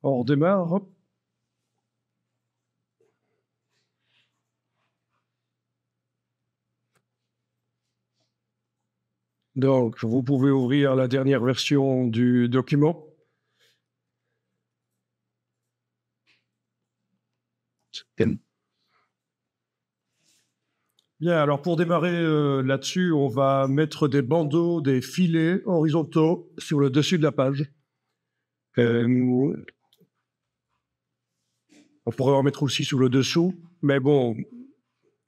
On redémarre. Donc, vous pouvez ouvrir la dernière version du document. Bien, alors pour démarrer là-dessus, on va mettre des bandeaux, des filets horizontaux sur le dessus de la page. On pourrait en mettre aussi sur le dessous, mais bon,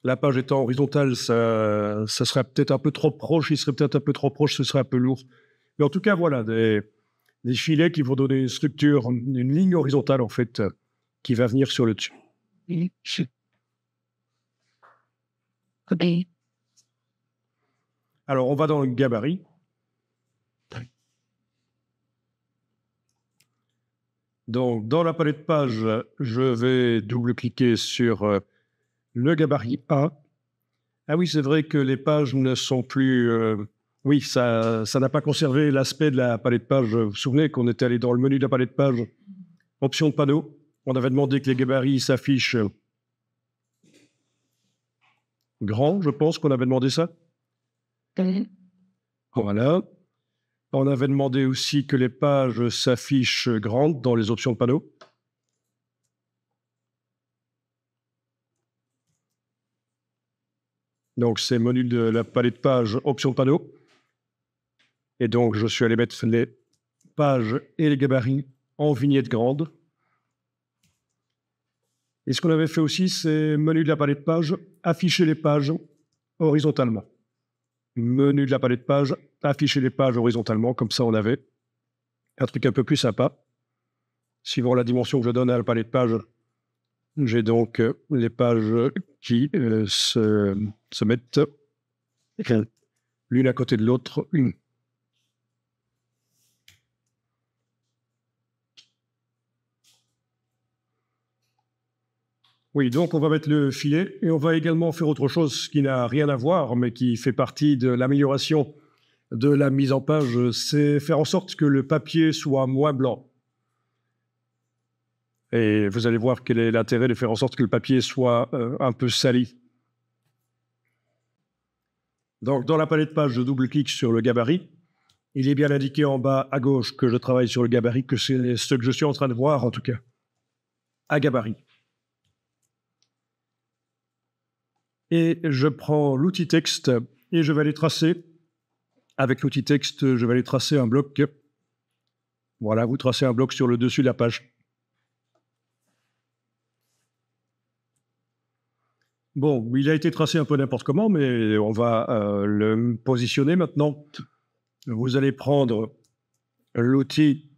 la page étant horizontale, ça serait peut-être un peu trop proche, il serait peut-être un peu trop proche, ce serait un peu lourd. Mais en tout cas, voilà, des filets qui vont donner une structure, une ligne horizontale en fait, qui va venir sur le dessus. Alors, on va dans le gabarit. Donc, dans la palette page, je vais double-cliquer sur le gabarit A. Ah oui, c'est vrai que les pages ne sont plus... oui, ça n'a pas conservé l'aspect de la palette page. Vous vous souvenez qu'on était allé dans le menu de la palette page, option de panneau. On avait demandé que les gabarits s'affichent grands, je pense qu'on avait demandé ça. Voilà. On avait demandé aussi que les pages s'affichent grandes dans les options de panneau. Donc, c'est menu de la palette page, option de panneau. Et donc, je suis allé mettre les pages et les gabarits en vignettes grandes. Et ce qu'on avait fait aussi, c'est menu de la palette page, afficher les pages horizontalement. Menu de la palette page, afficher les pages horizontalement, comme ça on avait un truc un peu plus sympa. Suivant la dimension que je donne à la palette page, j'ai donc les pages qui se mettent l'une à côté de l'autre. Oui, donc on va mettre le filet et on va également faire autre chose qui n'a rien à voir, mais qui fait partie de l'amélioration de la mise en page, c'est faire en sorte que le papier soit moins blanc. Et vous allez voir quel est l'intérêt de faire en sorte que le papier soit un peu sali. Donc, dans la palette page, je double-clique sur le gabarit. Il est bien indiqué en bas à gauche que je travaille sur le gabarit, que c'est ce que je suis en train de voir en tout cas, à gabarit. Et je prends l'outil texte et je vais aller tracer. Avec l'outil texte, je vais aller tracer un bloc. Voilà, vous tracez un bloc sur le dessus de la page. Bon, il a été tracé un peu n'importe comment, mais on va le positionner maintenant. Vous allez prendre l'outil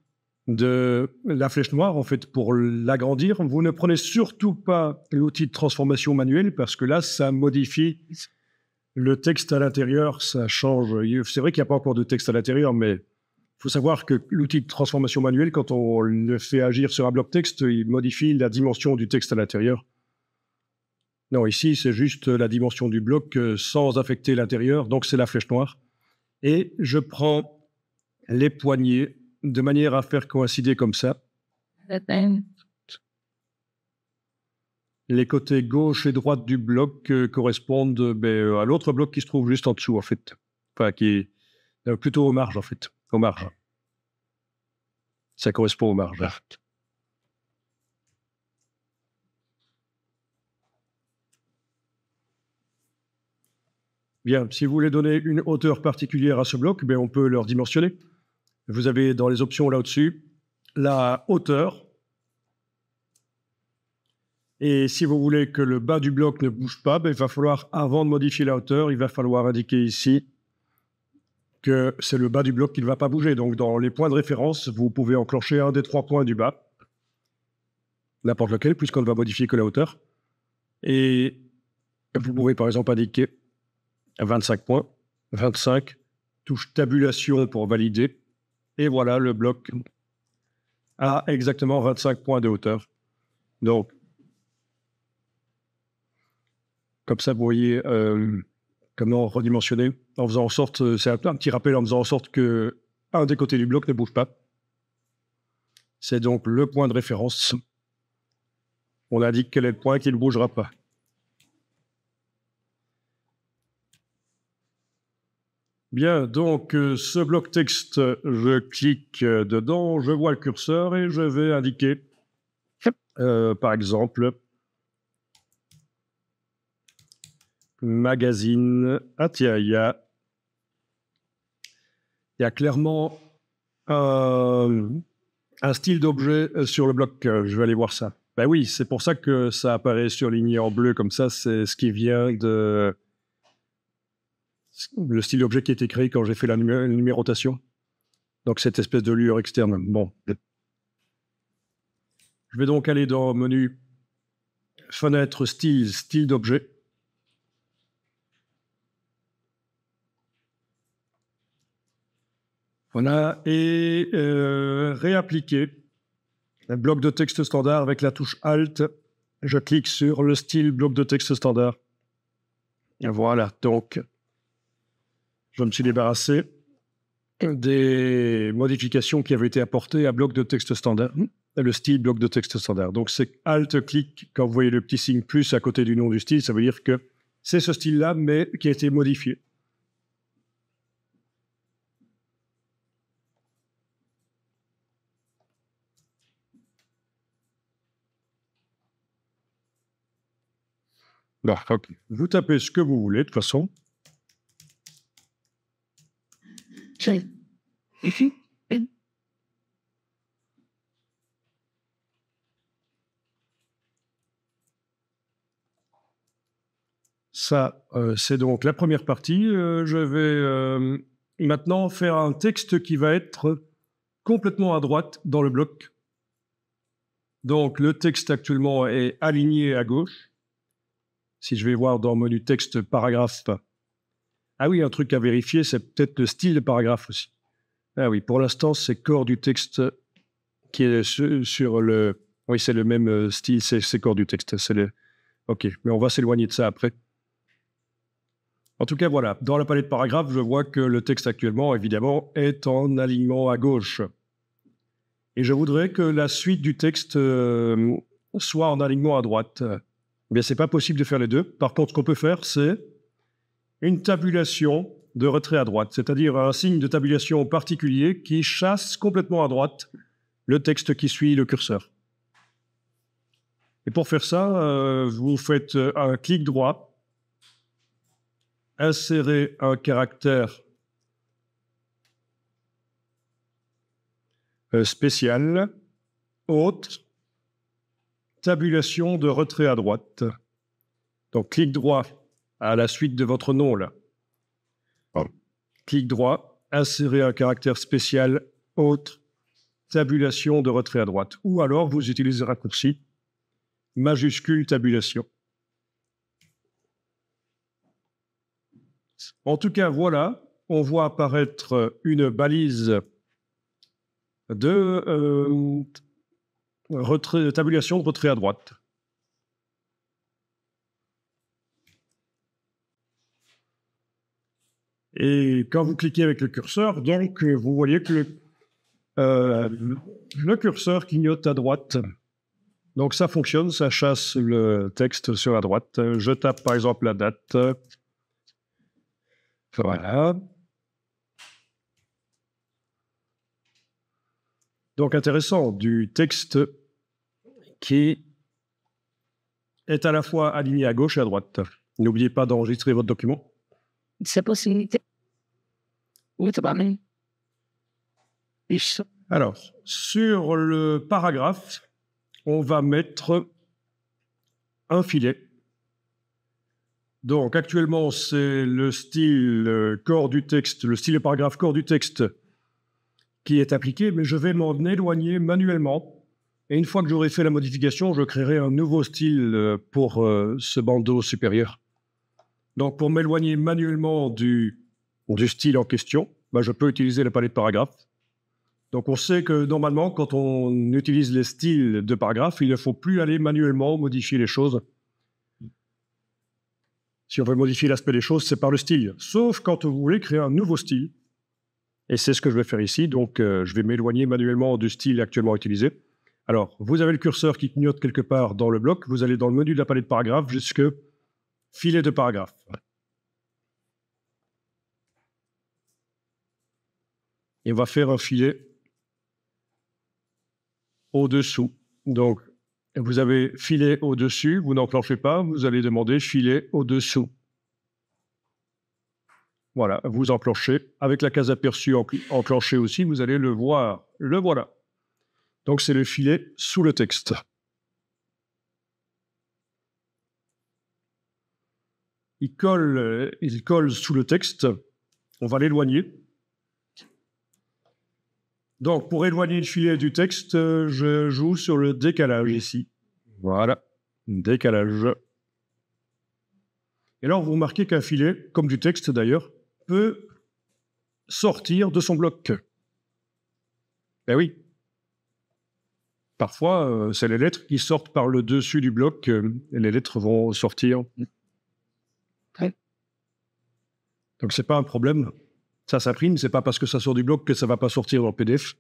de la flèche noire, en fait, pour l'agrandir. Vous ne prenez surtout pas l'outil de transformation manuelle, parce que là, ça modifie le texte à l'intérieur, ça change. C'est vrai qu'il n'y a pas encore de texte à l'intérieur, mais il faut savoir que l'outil de transformation manuelle, quand on le fait agir sur un bloc texte, il modifie la dimension du texte à l'intérieur. Non, ici, c'est juste la dimension du bloc sans affecter l'intérieur, donc c'est la flèche noire. Et je prends les poignées de manière à faire coïncider comme ça. Les côtés gauche et droite du bloc correspondent à l'autre bloc qui se trouve juste en dessous, en fait. Enfin, qui est plutôt aux marges, en fait. Aux marges. Ça correspond aux marges. Bien, si vous voulez donner une hauteur particulière à ce bloc, on peut le redimensionner. Vous avez dans les options là au-dessus la hauteur. Et si vous voulez que le bas du bloc ne bouge pas, il va falloir, avant de modifier la hauteur, il va falloir indiquer ici que c'est le bas du bloc qui ne va pas bouger. Donc, dans les points de référence, vous pouvez enclencher un des 3 points du bas, n'importe lequel, puisqu'on ne va modifier que la hauteur. Et vous pouvez, par exemple, indiquer 25 points, 25, touche tabulation pour valider. Et voilà, le bloc a exactement 25 points de hauteur. Donc, comme ça, vous voyez comment redimensionner en faisant en sorte, c'est un petit rappel, en faisant en sorte que un des côtés du bloc ne bouge pas. C'est donc le point de référence. On indique quel est le point qui ne bougera pas. Bien, donc ce bloc texte, je clique dedans, je vois le curseur et je vais indiquer, par exemple, magazine. Ah tiens, il y a clairement un style d'objet sur le bloc. Je vais aller voir ça. Ben oui, c'est pour ça que ça apparaît surligné en bleu comme ça. C'est ce qui vient de le style d'objet qui a été créé quand j'ai fait la numérotation. Donc cette espèce de lueur externe. Bon. Je vais donc aller dans menu fenêtre style, style d'objet. Voilà, et réappliquer un bloc de texte standard avec la touche Alt. Je clique sur le style bloc de texte standard. Et voilà, donc je me suis débarrassé des modifications qui avaient été apportées à bloc de texte standard, le style bloc de texte standard. Donc c'est Alt-clic, quand vous voyez le petit signe plus à côté du nom du style, ça veut dire que c'est ce style-là, mais qui a été modifié. Bah, ok. Vous tapez ce que vous voulez, de toute façon. Ça, c'est donc la première partie. Je vais maintenant faire un texte qui va être complètement à droite dans le bloc. Donc, le texte actuellement est aligné à gauche. Si je vais voir dans menu texte paragraphe. Ah oui, un truc à vérifier, c'est peut-être le style de paragraphe aussi. Ah oui, pour l'instant, c'est corps du texte qui est sur le... Oui, c'est le même style, c'est corps du texte. OK, mais on va s'éloigner de ça après. En tout cas, voilà, dans la palette paragraphe, je vois que le texte actuellement, évidemment, est en alignement à gauche. Et je voudrais que la suite du texte soit en alignement à droite. Eh bien, c'est pas possible de faire les deux. Par contre, ce qu'on peut faire, c'est une tabulation de retrait à droite, c'est-à-dire un signe de tabulation particulier qui chasse complètement à droite le texte qui suit le curseur. Et pour faire ça, vous faites un clic droit, insérez un caractère spécial, autre, tabulation de retrait à droite. Donc, clic droit à la suite de votre nom, là. Clic droit, insérez un caractère spécial, autre, tabulation de retrait à droite. Ou alors, vous utilisez le raccourci majuscule tabulation. En tout cas, voilà, on voit apparaître une balise de tabulation de retrait à droite. Et quand vous cliquez avec le curseur, donc, vous voyez que le curseur clignote à droite. Donc ça fonctionne, ça chasse le texte sur la droite. Je tape par exemple la date. Voilà. Donc intéressant, du texte qui est à la fois aligné à gauche et à droite. N'oubliez pas d'enregistrer votre document. C'est possible. Oui, c'est pas mal. Alors, sur le paragraphe, on va mettre un filet. Donc, actuellement, c'est le style corps du texte, le style paragraphe corps du texte qui est appliqué, mais je vais m'en éloigner manuellement. Et une fois que j'aurai fait la modification, je créerai un nouveau style pour ce bandeau supérieur. Donc, pour m'éloigner manuellement du style en question, je peux utiliser la palette paragraphe. Donc, on sait que normalement, quand on utilise les styles de paragraphe, il ne faut plus aller manuellement modifier les choses. Si on veut modifier l'aspect des choses, c'est par le style. Sauf quand vous voulez créer un nouveau style. Et c'est ce que je vais faire ici. Donc, je vais m'éloigner manuellement du style actuellement utilisé. Alors, vous avez le curseur qui clignote quelque part dans le bloc. Vous allez dans le menu de la palette paragraphe jusque filet de paragraphe. Et on va faire un filet au-dessous. Donc, vous avez filet au-dessus, vous n'enclenchez pas, vous allez demander filet au-dessous. Voilà, vous enclenchez. Avec la case aperçue enclenchée aussi, vous allez le voir. Le voilà. Donc, c'est le filet sous le texte. Il colle sous le texte. On va l'éloigner. Donc, pour éloigner le filet du texte, je joue sur le décalage ici. Voilà, décalage. Et alors, vous remarquez qu'un filet, comme du texte d'ailleurs, peut sortir de son bloc. Ben oui. Parfois, c'est les lettres qui sortent par le dessus du bloc, et les lettres vont sortir. Ouais. Donc, c'est pas un problème. Ça s'imprime, c'est pas parce que ça sort du bloc que ça va pas sortir dans le PDF.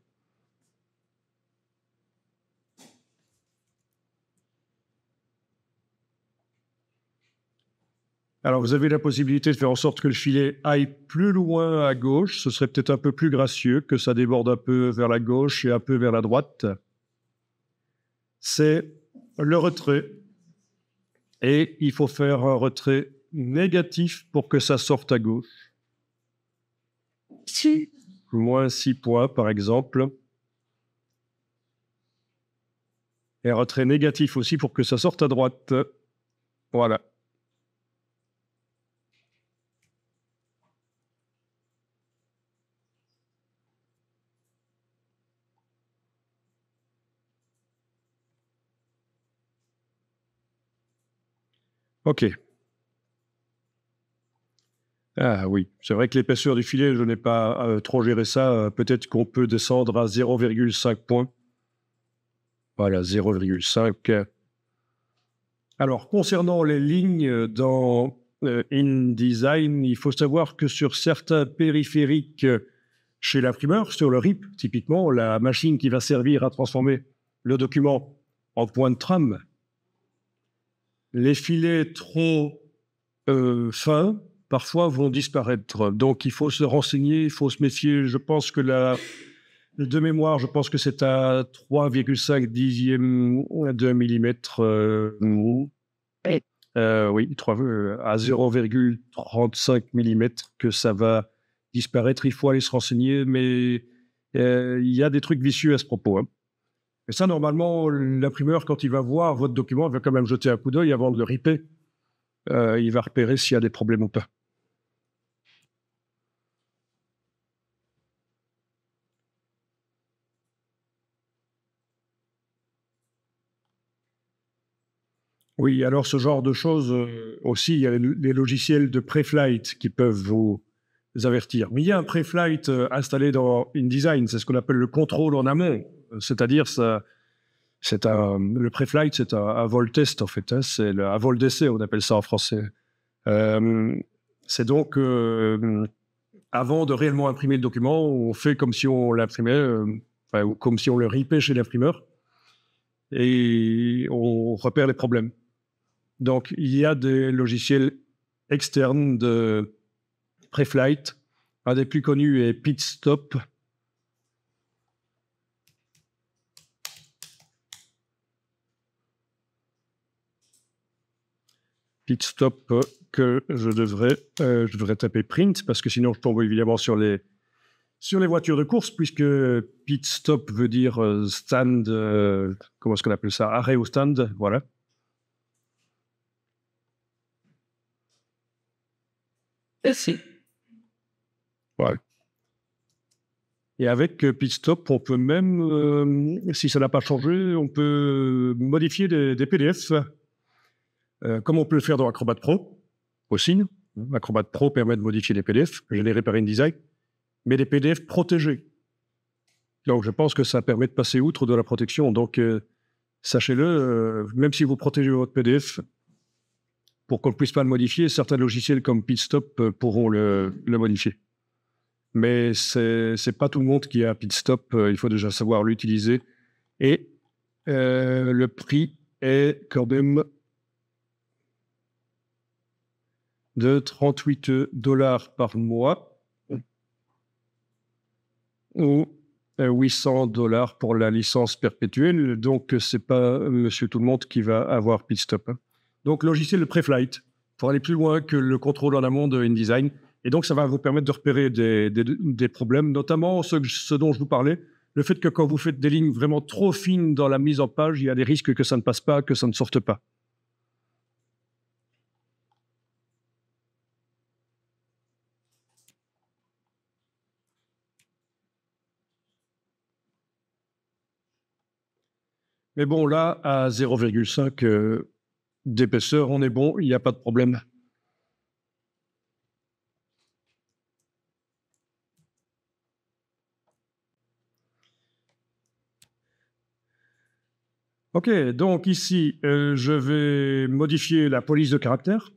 Alors, vous avez la possibilité de faire en sorte que le filet aille plus loin à gauche. Ce serait peut-être un peu plus gracieux, que ça déborde un peu vers la gauche et un peu vers la droite. C'est le retrait. Et il faut faire un retrait négatif pour que ça sorte à gauche. Si. Moins 6 points, par exemple. Et un retrait négatif aussi pour que ça sorte à droite. Voilà. OK. Ah oui, c'est vrai que l'épaisseur du filet, je n'ai pas trop géré ça. Peut-être qu'on peut descendre à 0,5 points. Voilà, 0,5. Alors, concernant les lignes dans InDesign, il faut savoir que sur certains périphériques chez l'imprimeur, sur le RIP, typiquement, la machine qui va servir à transformer le document en point de trame, les filets trop fins, parfois, vont disparaître. Donc, il faut se renseigner, il faut se méfier. Je pense que de mémoire, je pense que c'est à 3,5 dixièmes de millimètre. Oui, à 0,35 millimètres que ça va disparaître. Il faut aller se renseigner, mais il y a des trucs vicieux à ce propos. Hein. Et ça, normalement, l'imprimeur, quand il va voir votre document, il va quand même jeter un coup d'œil avant de le ripper. Il va repérer s'il y a des problèmes ou pas. Oui, alors ce genre de choses aussi, il y a les logiciels de pré-flight qui peuvent vous avertir. Mais il y a un pré-flight installé dans InDesign, c'est ce qu'on appelle le contrôle en amont. C'est-à-dire, le pré-flight, c'est un vol test en fait, hein, c'est un vol d'essai, on appelle ça en français. C'est donc, avant de réellement imprimer le document, on fait comme si on l'imprimait, ou comme si on le ripait chez l'imprimeur, et on repère les problèmes. Donc, il y a des logiciels externes de pré-flight. Un des plus connus est PitStop. PitStop que je devrais taper print parce que sinon je tombe évidemment sur les voitures de course puisque PitStop veut dire stand, comment est-ce qu'on appelle ça, arrêt au stand, voilà. Merci. Ouais. Et avec PitStop, on peut même, si ça n'a pas changé, on peut modifier des PDF, comme on peut le faire dans Acrobat Pro aussi. Acrobat Pro permet de modifier des PDF générés par InDesign, mais des PDF protégés. Donc, je pense que ça permet de passer outre de la protection. Donc, sachez-le, même si vous protégez votre PDF, pour qu'on ne puisse pas le modifier, certains logiciels comme PitStop pourront le modifier. mais c'est pas tout le monde qui a pit stop. Il faut déjà savoir l'utiliser. Et le prix est quand même de 38 $ par mois ou 800 $ pour la licence perpétuelle. Donc, c'est pas monsieur tout le monde qui va avoir pit stop. Donc, logiciel de pré-flight pour aller plus loin que le contrôle en amont de InDesign. Et donc, ça va vous permettre de repérer des problèmes, notamment ce dont je vous parlais, le fait que quand vous faites des lignes vraiment trop fines dans la mise en page, il y a des risques que ça ne passe pas, que ça ne sorte pas. Mais bon, là, à 0,5 d'épaisseur, on est bon, il n'y a pas de problème. OK, donc ici, je vais modifier la police de caractère.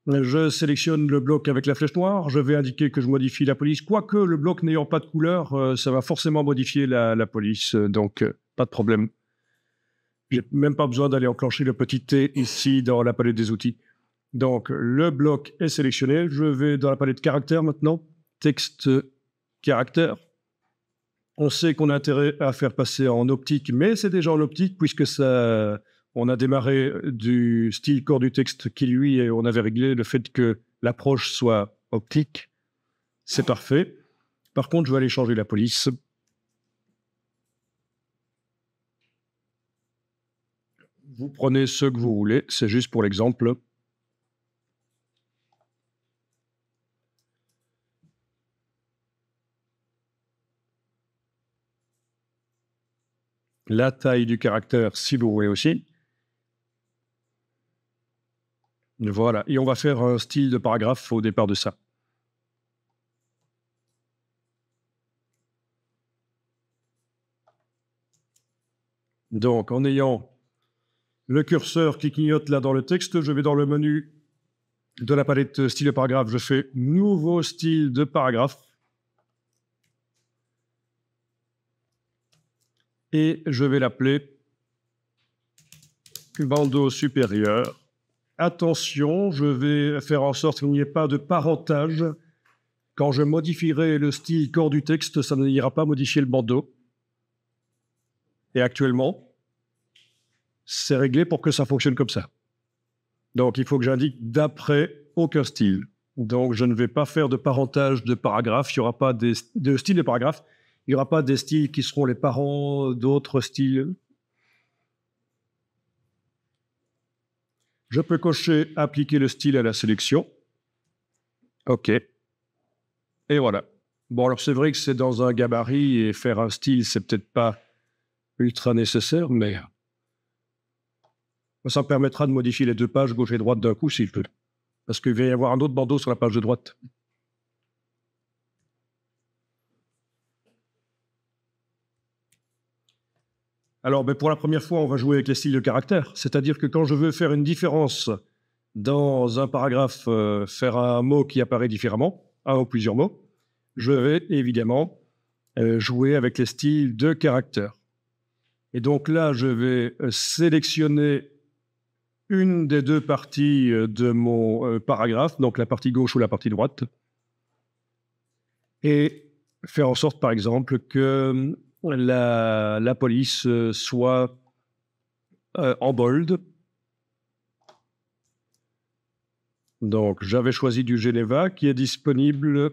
Je sélectionne le bloc avec la flèche noire. Je vais indiquer que je modifie la police. Quoique le bloc n'ayant pas de couleur, ça va forcément modifier la police. Donc, pas de problème. J'ai même pas besoin d'aller enclencher le petit T ici dans la palette des outils. Donc, le bloc est sélectionné. Je vais dans la palette caractère maintenant. Texte caractère. On sait qu'on a intérêt à faire passer en optique, mais c'est déjà en optique puisque ça, on a démarré du style corps du texte qui, lui, on avait réglé le fait que l'approche soit optique. C'est parfait. Par contre, je vais aller changer la police. Vous prenez ce que vous voulez, c'est juste pour l'exemple. La taille du caractère, si vous voulez aussi. Voilà, et on va faire un style de paragraphe au départ de ça. Donc, en ayant le curseur qui clignote là dans le texte, je vais dans le menu de la palette style de paragraphe, je fais nouveau style de paragraphe. Et je vais l'appeler bandeau supérieur. Attention, je vais faire en sorte qu'il n'y ait pas de parentage. Quand je modifierai le style corps du texte, ça n'ira pas modifier le bandeau. Et actuellement, c'est réglé pour que ça fonctionne comme ça. Donc, il faut que j'indique d'après aucun style. Donc, je ne vais pas faire de parentage de paragraphes. Il n'y aura pas de style de paragraphe. Il n'y aura pas des styles qui seront les parents d'autres styles. Je peux cocher « Appliquer le style à la sélection ». OK. Et voilà. Bon, alors c'est vrai que c'est dans un gabarit et faire un style, c'est peut-être pas ultra nécessaire, mais ça me permettra de modifier les deux pages gauche et droite d'un coup s'il peut. Parce qu'il va y avoir un autre bandeau sur la page de droite. Alors, pour la première fois, on va jouer avec les styles de caractère. C'est-à-dire que quand je veux faire une différence dans un paragraphe, faire un mot qui apparaît différemment, un ou plusieurs mots, je vais évidemment jouer avec les styles de caractère. Et donc là, je vais sélectionner une des deux parties de mon paragraphe, donc la partie gauche ou la partie droite, et faire en sorte, par exemple, que la police soit en bold. Donc, j'avais choisi du Geneva qui est disponible.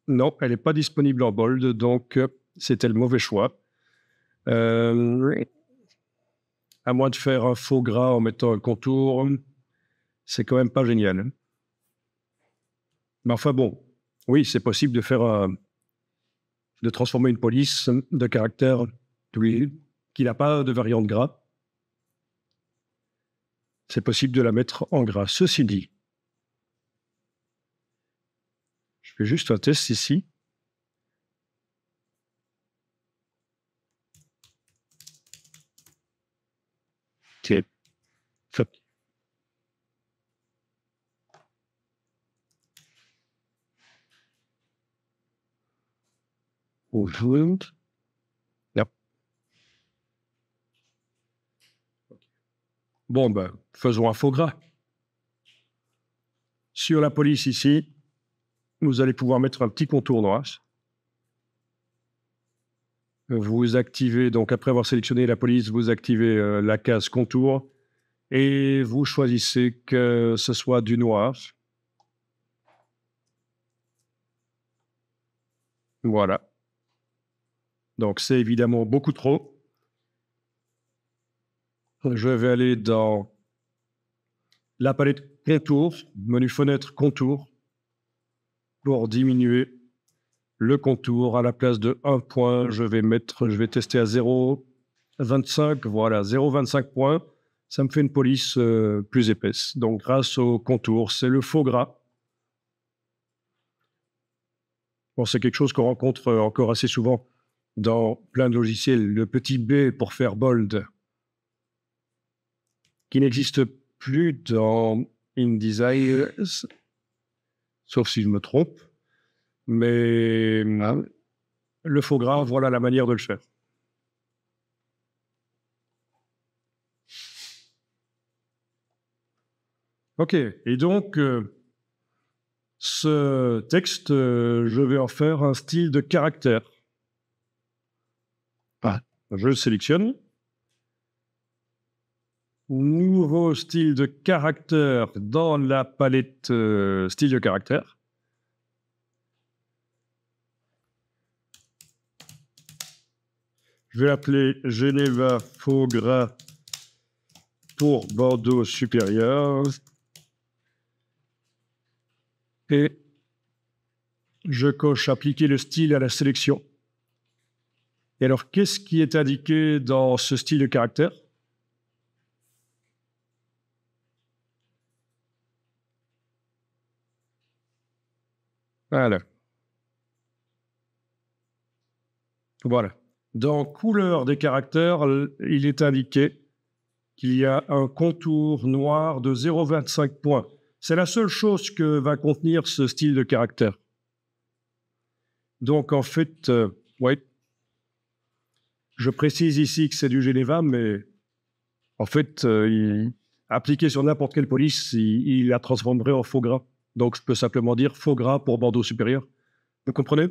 Non, elle n'est pas disponible en bold, donc c'était le mauvais choix. À moins de faire un faux gras en mettant un contour, c'est quand même pas génial. Mais enfin bon, oui, c'est possible de faire de transformer une police de caractère qui n'a pas de variante gras. C'est possible de la mettre en gras. Ceci dit, je fais juste un test ici. Ok. Yep. Bon, ben, faisons un faux gras. Sur la police ici, vous allez pouvoir mettre un petit contour noir. Vous activez, donc après avoir sélectionné la police, vous activez la case contour et vous choisissez que ce soit du noir. Voilà. Donc c'est évidemment beaucoup trop. Je vais aller dans la palette contour, menu fenêtre contour, pour diminuer le contour. À la place de 1 point, je vais tester à 0,25. Voilà, 0,25 points. Ça me fait une police plus épaisse. Donc, grâce au contour, c'est le faux gras. Bon, c'est quelque chose qu'on rencontre encore assez souvent dans plein de logiciels. Le petit B pour faire bold, qui n'existe plus dans InDesign, sauf si je me trompe. Mais le faux gras, voilà la manière de le faire. OK. Et donc, ce texte, je vais en faire un style de caractère. Je le sélectionne. Nouveau style de caractère dans la palette style de caractère. Je vais l'appeler Geneva faux gras pour Bordeaux supérieur. Et je coche appliquer le style à la sélection. Et alors, qu'est-ce qui est indiqué dans ce style de caractère? Voilà. Voilà. Dans couleur des caractères, il est indiqué qu'il y a un contour noir de 0,25 points. C'est la seule chose que va contenir ce style de caractère. Donc, en fait, ouais, je précise ici que c'est du Geneva, mais en fait, appliqué sur n'importe quelle police, il la transformerait en faux gras. Donc, je peux simplement dire faux gras pour Bordeaux supérieur. Vous comprenez?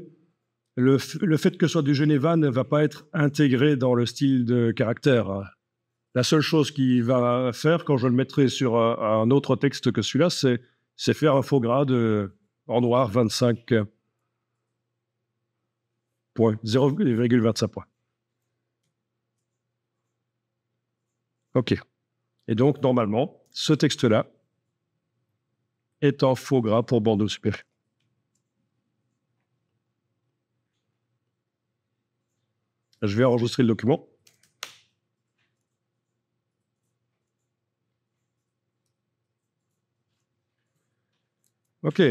Le fait que ce soit du Geneva ne va pas être intégré dans le style de caractère. La seule chose qu'il va faire quand je le mettrai sur un autre texte que celui-là, c'est faire un faux gras en noir 25 points, 0,25 points. OK. Et donc, normalement, ce texte-là est en faux gras pour Bordeaux supérieur. Je vais enregistrer le document. OK.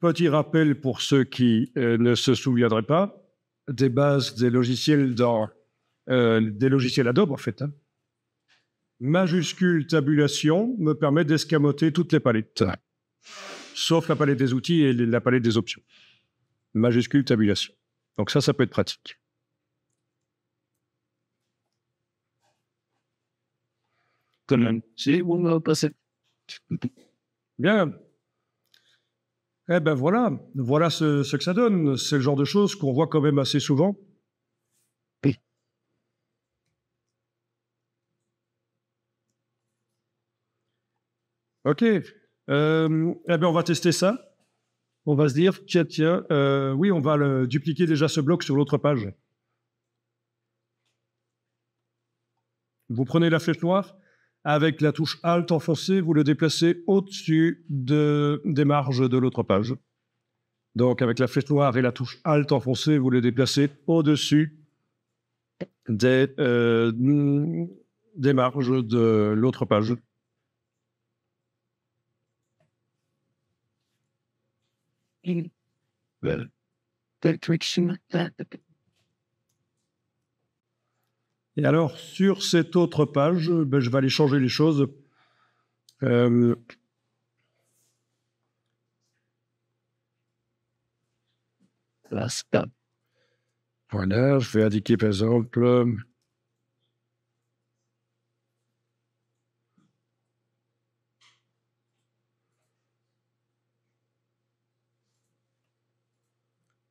Petit rappel pour ceux qui ne se souviendraient pas des bases des logiciels Adobe, en fait. Majuscule tabulation me permet d'escamoter toutes les palettes, sauf la palette des outils et la palette des options. Majuscule tabulation. Donc ça peut être pratique. Bien. Eh ben voilà ce que ça donne. C'est le genre de choses qu'on voit quand même assez souvent. OK. Eh ben on va tester ça. On va se dire, tiens, oui, on va dupliquer déjà ce bloc sur l'autre page. Vous prenez la flèche noire, avec la touche Alt enfoncée, vous le déplacez au-dessus des marges de l'autre page. Donc, avec la flèche noire et la touche Alt enfoncée, vous le déplacez au-dessus des marges de l'autre page. Et alors, sur cette autre page, je vais aller changer les choses. Voilà, je vais indiquer par exemple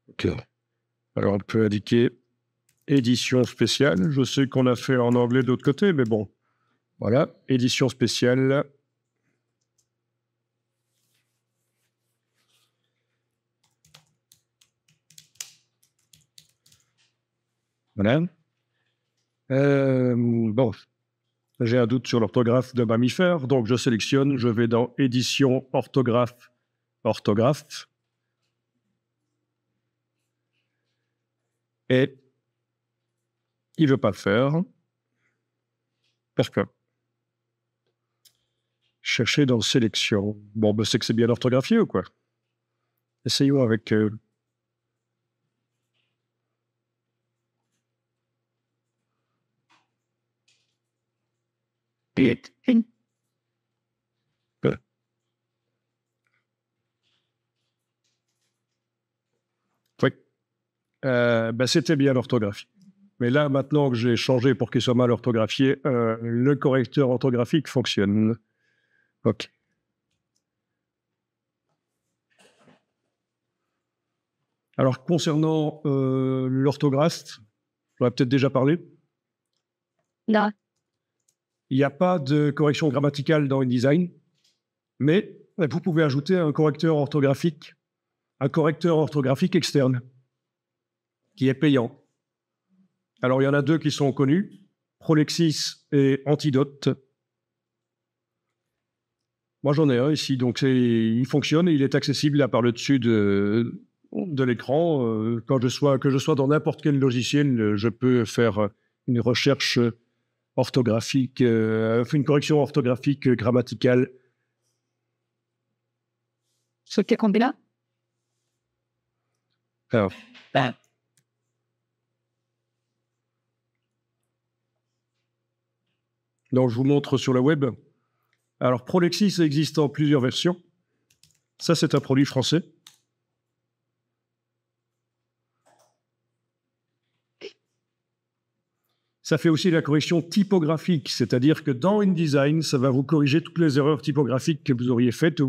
OK. Alors, on peut indiquer édition spéciale. Je sais qu'on a fait en anglais de l'autre côté, mais bon, voilà, édition spéciale. Voilà. Bon, j'ai un doute sur l'orthographe de mammifère, donc je sélectionne, je vais dans édition orthographe, orthographe, et il ne veut pas le faire. Pourquoi? Chercher dans sélection. Bon, ben, c'est que c'est bien orthographié ou quoi? Essayons avec... Oui. Ben, c'était bien l'orthographie. Mais là, maintenant que j'ai changé pour qu'il soit mal orthographié, le correcteur orthographique fonctionne. OK. Alors, concernant l'orthographe, j'en ai peut-être déjà parlé. Non. Il n'y a pas de correction grammaticale dans InDesign, mais vous pouvez ajouter un correcteur orthographique externe, qui est payant. Alors, il y en a deux qui sont connus, Prolexis et Antidote. Moi, j'en ai un ici, donc il fonctionne et il est accessible là par le dessus de l'écran. Que je sois dans n'importe quel logiciel, je peux faire une recherche orthographique, une correction orthographique grammaticale. Sur quel compte là? Alors, donc, je vous montre sur le web. Alors, Prolexis existe en plusieurs versions. Ça, c'est un produit français. Ça fait aussi la correction typographique, c'est-à-dire que dans InDesign, ça va vous corriger toutes les erreurs typographiques que vous auriez faites.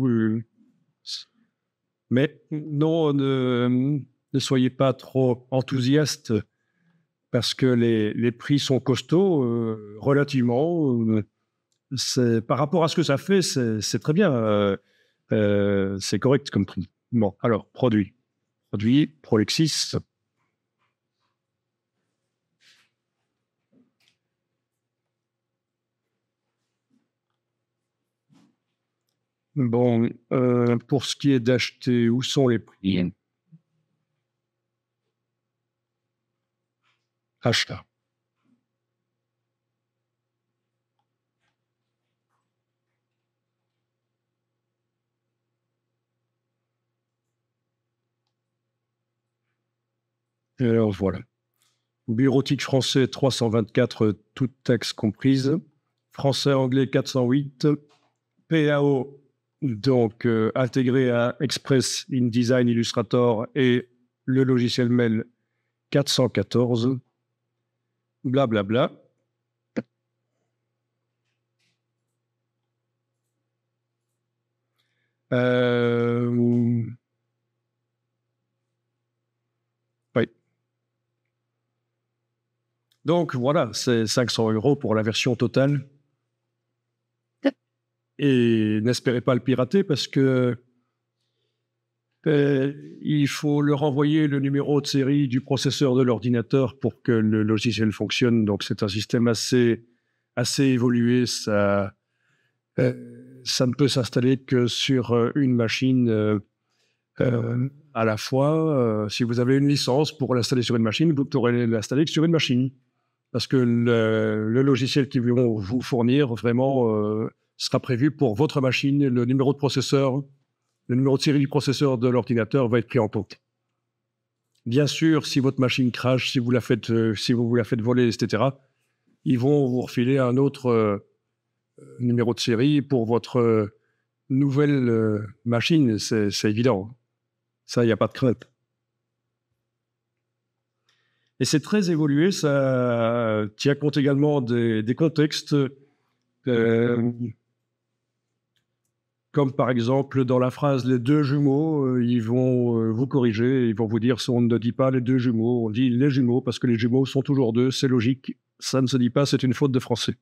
Mais non, ne soyez pas trop enthousiaste parce que les prix sont costauds, relativement. Par rapport à ce que ça fait, c'est très bien. C'est correct comme prix. Bon, alors, produit. Produit, Prolexis. Bon, pour ce qui est d'acheter, où sont les prix? Achat. Et alors, voilà. Bureautique français 324, toutes taxes comprises. Français anglais 408. PAO, donc intégré à Express InDesign Illustrator et le logiciel mail 414. Blablabla. Oui. Donc voilà, c'est 500 € pour la version totale. Et n'espérez pas le pirater parce que il faut leur envoyer le numéro de série du processeur de l'ordinateur pour que le logiciel fonctionne. Donc c'est un système assez évolué. Ça ne peut s'installer que sur une machine à la fois. Si vous avez une licence pour l'installer sur une machine, vous pourrez l'installer que sur une machine. Parce que le logiciel qu'ils vont vous fournir, vraiment, sera prévu pour votre machine. Le numéro de série du processeur de l'ordinateur va être pris en compte. Bien sûr, si votre machine crache, si vous vous la faites voler, etc., ils vont vous refiler un autre numéro de série pour votre nouvelle machine. C'est évident. Ça, il n'y a pas de crainte. Et c'est très évolué, ça tient compte également des contextes, comme par exemple dans la phrase « les deux jumeaux », ils vont vous corriger, ils vont vous dire « on ne dit pas les deux jumeaux, on dit les jumeaux parce que les jumeaux sont toujours deux, c'est logique, ça ne se dit pas, c'est une faute de français ».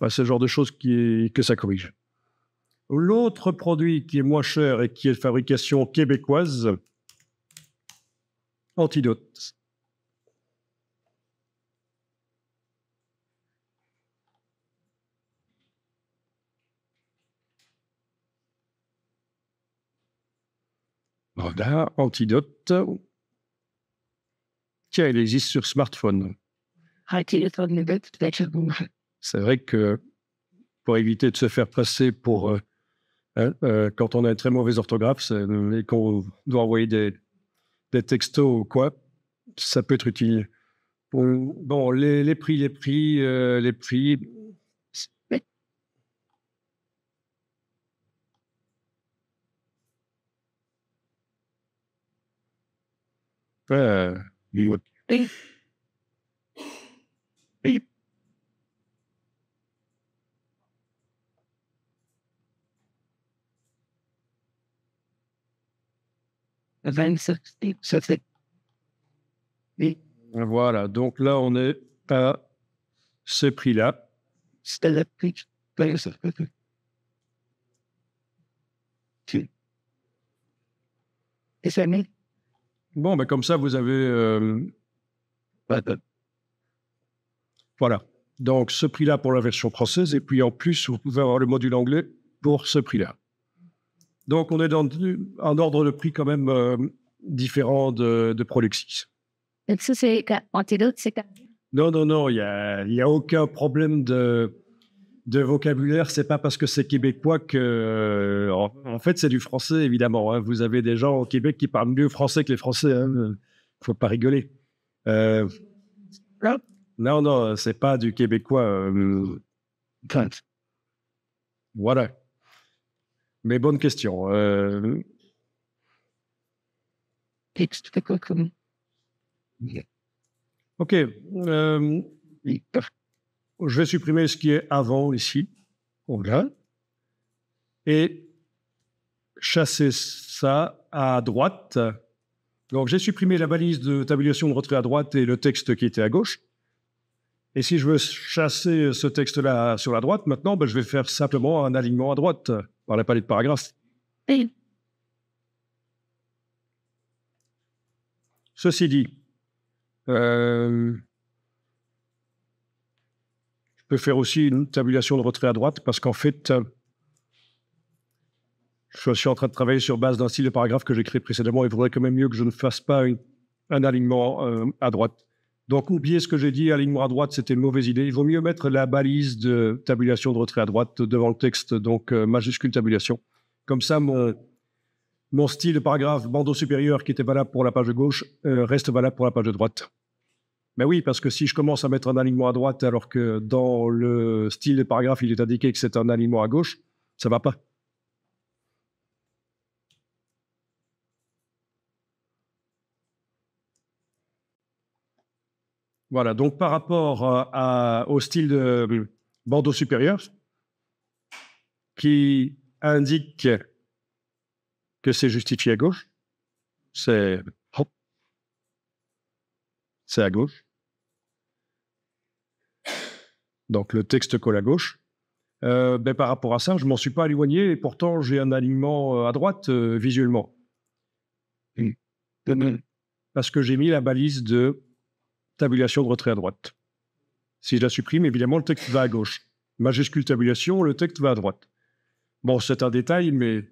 Enfin, c'est le genre de choses que ça corrige. L'autre produit qui est moins cher et qui est de fabrication québécoise, Antidote. Voilà, Antidote. Tiens, il existe sur smartphone. C'est vrai que pour éviter de se faire passer pour... quand on a une très mauvaise orthographe et qu'on doit envoyer des textos ou quoi, ça peut être utile. Bon, les prix. Voilà, donc là, on est à ce prix-là. Bon, ben comme ça, vous avez... voilà. Donc, ce prix-là pour la version française, et puis en plus, vous pouvez avoir le module anglais pour ce prix-là. Donc, on est dans un ordre de prix quand même différent de Prolexis. Et ça, c'est Antidote, c'est quand... Non, il y a aucun problème de vocabulaire. C'est pas parce que c'est québécois que... en fait, c'est du français, évidemment. Hein. Vous avez des gens au Québec qui parlent mieux français que les Français. Hein. Faut pas rigoler. Non, c'est pas du québécois. Voilà. Mais bonne question. OK. Je vais supprimer ce qui est avant ici. Voilà. Et chasser ça à droite. Donc, j'ai supprimé la balise de tabulation de retrait à droite et le texte qui était à gauche. Et si je veux chasser ce texte-là sur la droite, maintenant, ben, je vais faire simplement un alignement à droite par la palette paragraphe. Ceci dit, je peux faire aussi une tabulation de retrait à droite parce qu'en fait, je suis en train de travailler sur base d'un style de paragraphe que j'ai créé précédemment. Il vaudrait quand même mieux que je ne fasse pas un alignement à droite. Donc, oubliez ce que j'ai dit, alignement à droite, c'était une mauvaise idée. Il vaut mieux mettre la balise de tabulation de retrait à droite devant le texte, donc majuscule tabulation. Comme ça, mon style de paragraphe bandeau supérieur qui était valable pour la page de gauche reste valable pour la page de droite. Mais oui, parce que si je commence à mettre un alignement à droite alors que dans le style de paragraphe, il est indiqué que c'est un alignement à gauche, ça ne va pas. Voilà, donc par rapport au style de bandeau supérieur, qui indique que c'est justifié à gauche, c'est à gauche. Donc le texte colle à gauche. Ben, par rapport à ça, je ne m'en suis pas éloigné et pourtant j'ai un alignement à droite visuellement. Parce que j'ai mis la balise de tabulation de retrait à droite. Si je la supprime, évidemment, le texte va à gauche. Majuscule tabulation, le texte va à droite. Bon, c'est un détail, mais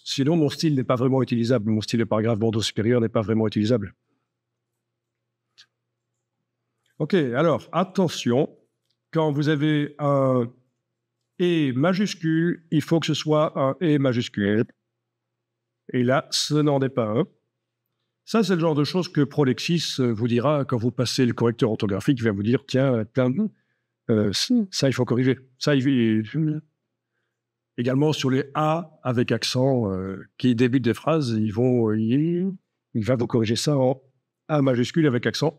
sinon, mon style n'est pas vraiment utilisable. Mon style de paragraphe bandeau supérieur n'est pas vraiment utilisable. OK, alors, attention, quand vous avez un « et » majuscule, il faut que ce soit un « et » majuscule. Et là, ce n'en est pas un. Ça, c'est le genre de choses que Prolexis vous dira quand vous passez le correcteur orthographique. Il va vous dire, tiens, ça, il faut corriger. Ça, également sur les A avec accent qui débutent des phrases, il va vous corriger ça en A majuscule avec accent.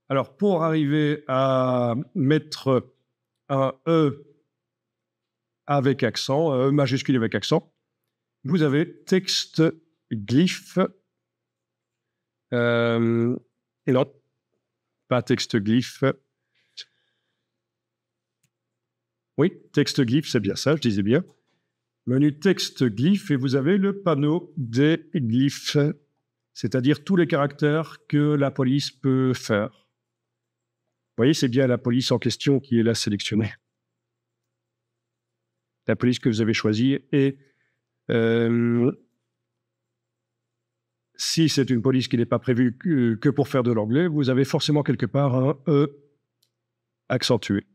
Alors, pour arriver à mettre un E avec accent, un E majuscule avec accent, vous avez texte glyphe. Non, pas texte glyphe. Oui, texte glyphe, c'est bien ça, je disais bien. Menu texte glyphe, et vous avez le panneau des glyphes, c'est-à-dire tous les caractères que la police peut faire. Vous voyez, c'est bien la police en question qui est là sélectionnée. La police que vous avez choisie. Et si c'est une police qui n'est pas prévue que pour faire de l'anglais, vous avez forcément quelque part un E accentué.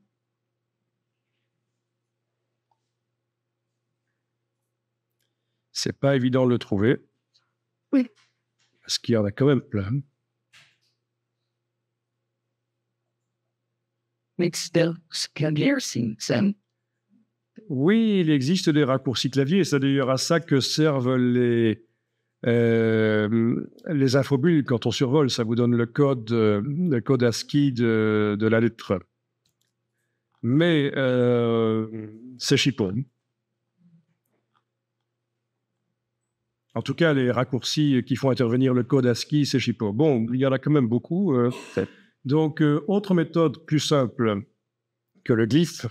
C'est pas évident de le trouver. Oui. Parce qu'il y en a quand même plein. Oui, il existe des raccourcis clavier. C'est d'ailleurs à ça que servent les infobules quand on survole. Ça vous donne le code ASCII de la lettre. Mais c'est chipon. En tout cas, les raccourcis qui font intervenir le code ASCII, c'est chipon. Bon, il y en a quand même beaucoup. Donc, autre méthode plus simple que le glyphe,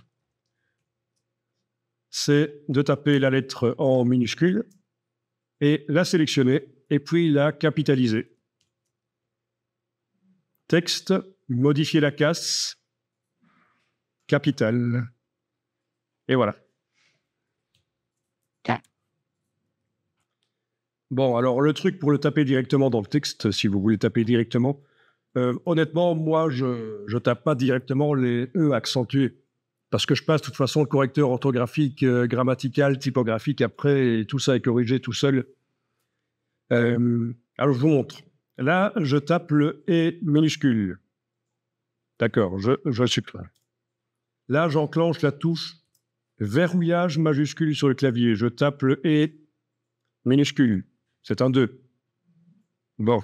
c'est de taper la lettre en minuscule et la sélectionner, et puis la capitaliser. Texte, modifier la casse, capitale. Et voilà. Bon, alors le truc pour le taper directement dans le texte, si vous voulez taper directement, honnêtement, moi, je tape pas directement les E accentués, parce que je passe de toute façon le correcteur orthographique, grammatical, typographique après, et tout ça est corrigé tout seul. Alors, je vous montre. Là, je tape le E minuscule. D'accord, je suis clair. Là, j'enclenche la touche verrouillage majuscule sur le clavier. Je tape le E minuscule. C'est un 2. Bon.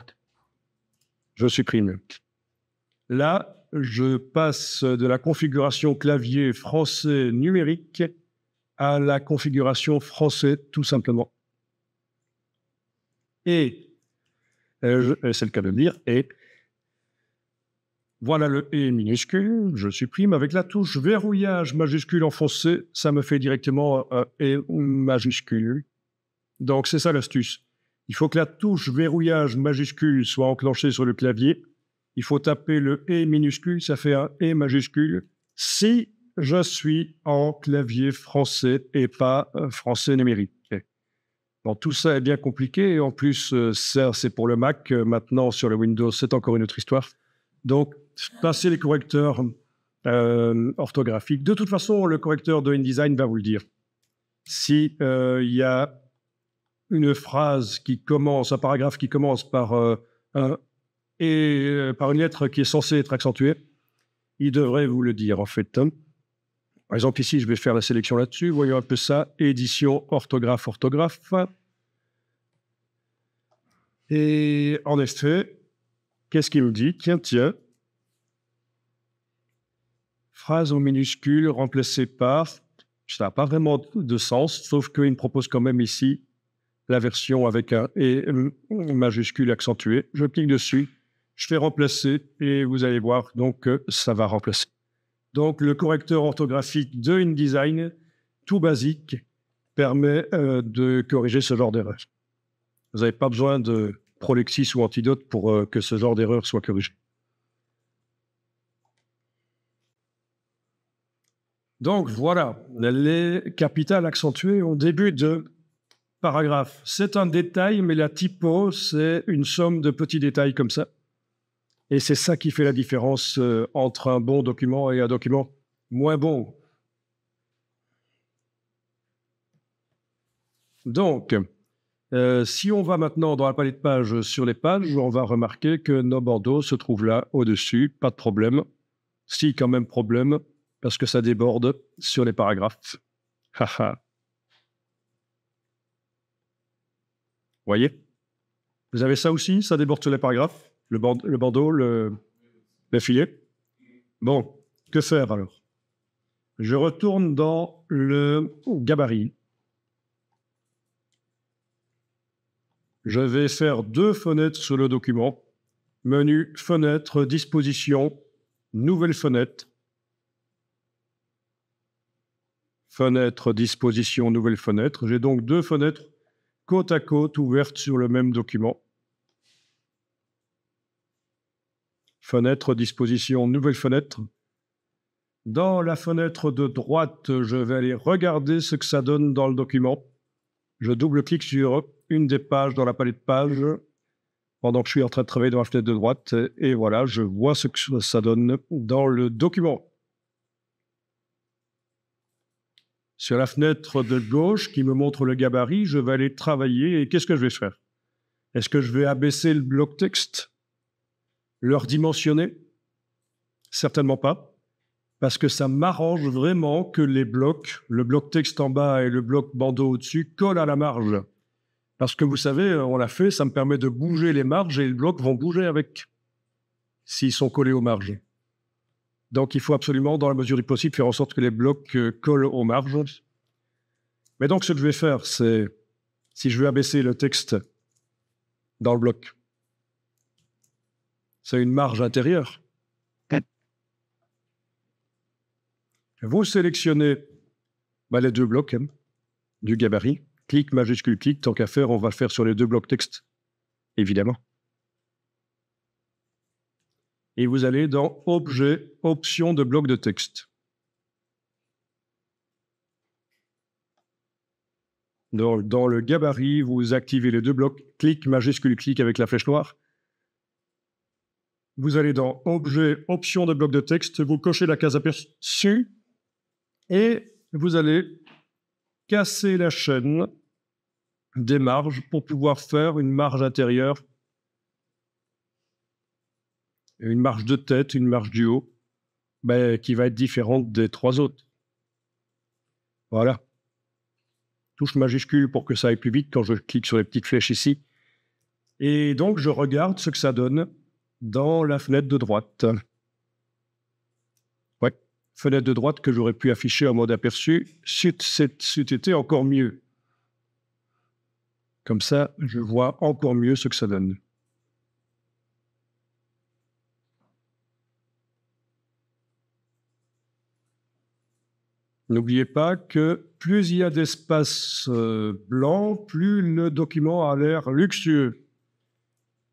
Je supprime. Là, je passe de la configuration clavier français numérique à la configuration français tout simplement. Et, c'est le cas de le dire, et voilà le E minuscule, je supprime. Avec la touche verrouillage majuscule enfoncé, ça me fait directement un E majuscule. Donc, c'est ça l'astuce. Il faut que la touche verrouillage majuscule soit enclenchée sur le clavier. Il faut taper le E minuscule, ça fait un E majuscule. Si je suis en clavier français et pas français numérique. Bon, tout ça est bien compliqué. Et en plus, ça, c'est pour le Mac. Maintenant, sur le Windows, c'est encore une autre histoire. Donc, passez les correcteurs orthographiques. De toute façon, le correcteur de InDesign va vous le dire. Si y a une phrase qui commence, un paragraphe qui commence par par une lettre qui est censée être accentuée, il devrait vous le dire, en fait. Par exemple, ici, je vais faire la sélection là-dessus. Voyons un peu ça. Édition, orthographe. Et en effet, qu'est-ce qu'il me dit? Tiens. Phrase en minuscule remplacée par... Ça n'a pas vraiment de sens, sauf qu'il me propose quand même ici la version avec un E majuscule accentué. Je clique dessus, je fais remplacer et vous allez voir, donc ça va remplacer. Donc le correcteur orthographique de InDesign, tout basique, permet de corriger ce genre d'erreur. Vous n'avez pas besoin de Prolexis ou Antidote pour que ce genre d'erreur soit corrigé. Donc voilà, les capitales accentuées au début de paragraphe. C'est un détail, mais la typo, c'est une somme de petits détails comme ça. Et c'est ça qui fait la différence entre un bon document et un document moins bon. Donc, si on va maintenant dans la palette de pages sur les pages, on va remarquer que nos bandeaux se trouvent là, au-dessus, pas de problème. Si, quand même problème, parce que ça déborde sur les paragraphes. Haha. Voyez? Vous avez ça aussi? Ça déborde sur les paragraphes? Le bandeau, le filet? Bon, que faire alors? Je retourne dans le gabarit. Je vais faire 2 fenêtres sur le document. Menu, fenêtre, disposition, nouvelle fenêtre. Fenêtre, disposition, nouvelle fenêtre. J'ai donc 2 fenêtres côte à côte ouvertes sur le même document. Fenêtre, disposition, nouvelle fenêtre. Dans la fenêtre de droite, je vais aller regarder ce que ça donne dans le document. Je double-clique sur une des pages dans la palette pages pendant que je suis en train de travailler dans la fenêtre de droite. Et voilà, je vois ce que ça donne dans le document. Sur la fenêtre de gauche qui me montre le gabarit, je vais aller travailler. Et qu'est-ce que je vais faire? Est-ce que je vais abaisser le bloc texte? Le redimensionner? Certainement pas. Parce que ça m'arrange vraiment que les blocs, le bloc texte en bas et le bloc bandeau au-dessus, collent à la marge. Parce que vous savez, on l'a fait, ça me permet de bouger les marges et les blocs vont bouger avec, s'ils sont collés aux marges. Donc il faut absolument, dans la mesure du possible, faire en sorte que les blocs collent aux marges. Mais donc ce que je vais faire, c'est, si je veux abaisser le texte dans le bloc, c'est une marge intérieure. Vous sélectionnez les 2 blocs du gabarit. Clic, majuscule, clic. Tant qu'à faire, on va le faire sur les 2 blocs texte, évidemment. Et vous allez dans Objet, Options de bloc de texte. Dans le gabarit, vous activez les 2 blocs. Clic, majuscule, clic avec la flèche noire. Vous allez dans Objet, Options de bloc de texte. Vous cochez la case aperçue. Et vous allez casser la chaîne des marges pour pouvoir faire une marge intérieure, une marge de tête, une marge du haut, qui va être différente des 3 autres. Voilà. Touche majuscule pour que ça aille plus vite quand je clique sur les petites flèches ici. Et donc, je regarde ce que ça donne dans la fenêtre de droite. Ouais, fenêtre de droite que j'aurais pu afficher en mode aperçu, c'eût été encore mieux. Comme ça, je vois encore mieux ce que ça donne. N'oubliez pas que plus il y a d'espace blanc, plus le document a l'air luxueux.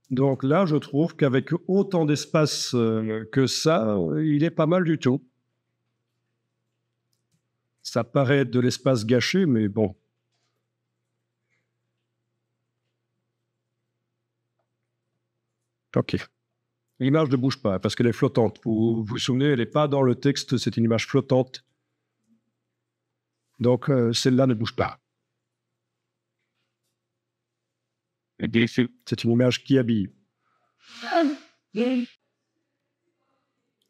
Donc là, je trouve qu'avec autant d'espace que ça, il est pas mal du tout. Ça paraît être de l'espace gâché, mais bon. OK. L'image ne bouge pas parce qu'elle est flottante. Vous vous souvenez, elle n'est pas dans le texte, c'est une image flottante. Donc, celle-là ne bouge pas. C'est une image qui habille.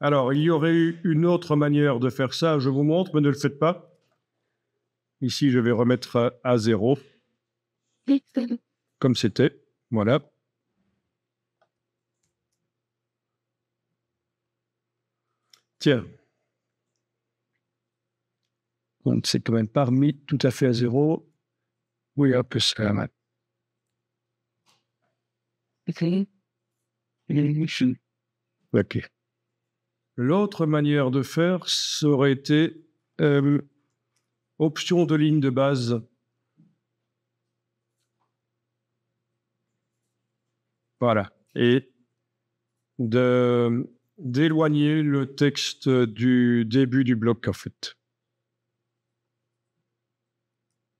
Alors, il y aurait eu une autre manière de faire ça, je vous montre, mais ne le faites pas. Ici, je vais remettre à 0, comme c'était. Voilà. Tiens. Donc, c'est quand même pas remis tout à fait à 0. Oui, un peu ça. OK. L'autre manière de faire, ça aurait été option de ligne de base. Voilà. Et d'éloigner le texte du début du bloc, en fait.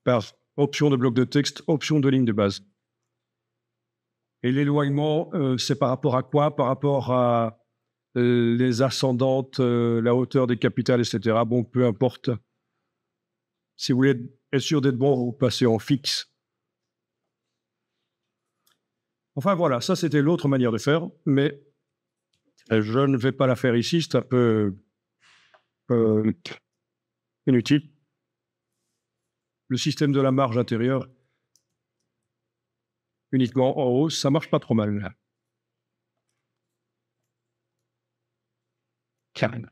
Par option de bloc de texte, option de ligne de base. Et l'éloignement, c'est par rapport à quoi? Par rapport à les ascendantes, la hauteur des capitales, etc. Bon, peu importe. Si vous voulez être sûr d'être bon, vous passez en fixe. Enfin voilà, ça c'était l'autre manière de faire, mais je ne vais pas la faire ici, c'est un peu inutile. Le système de la marge intérieure uniquement en haut, ça marche pas trop mal, là. Carrément.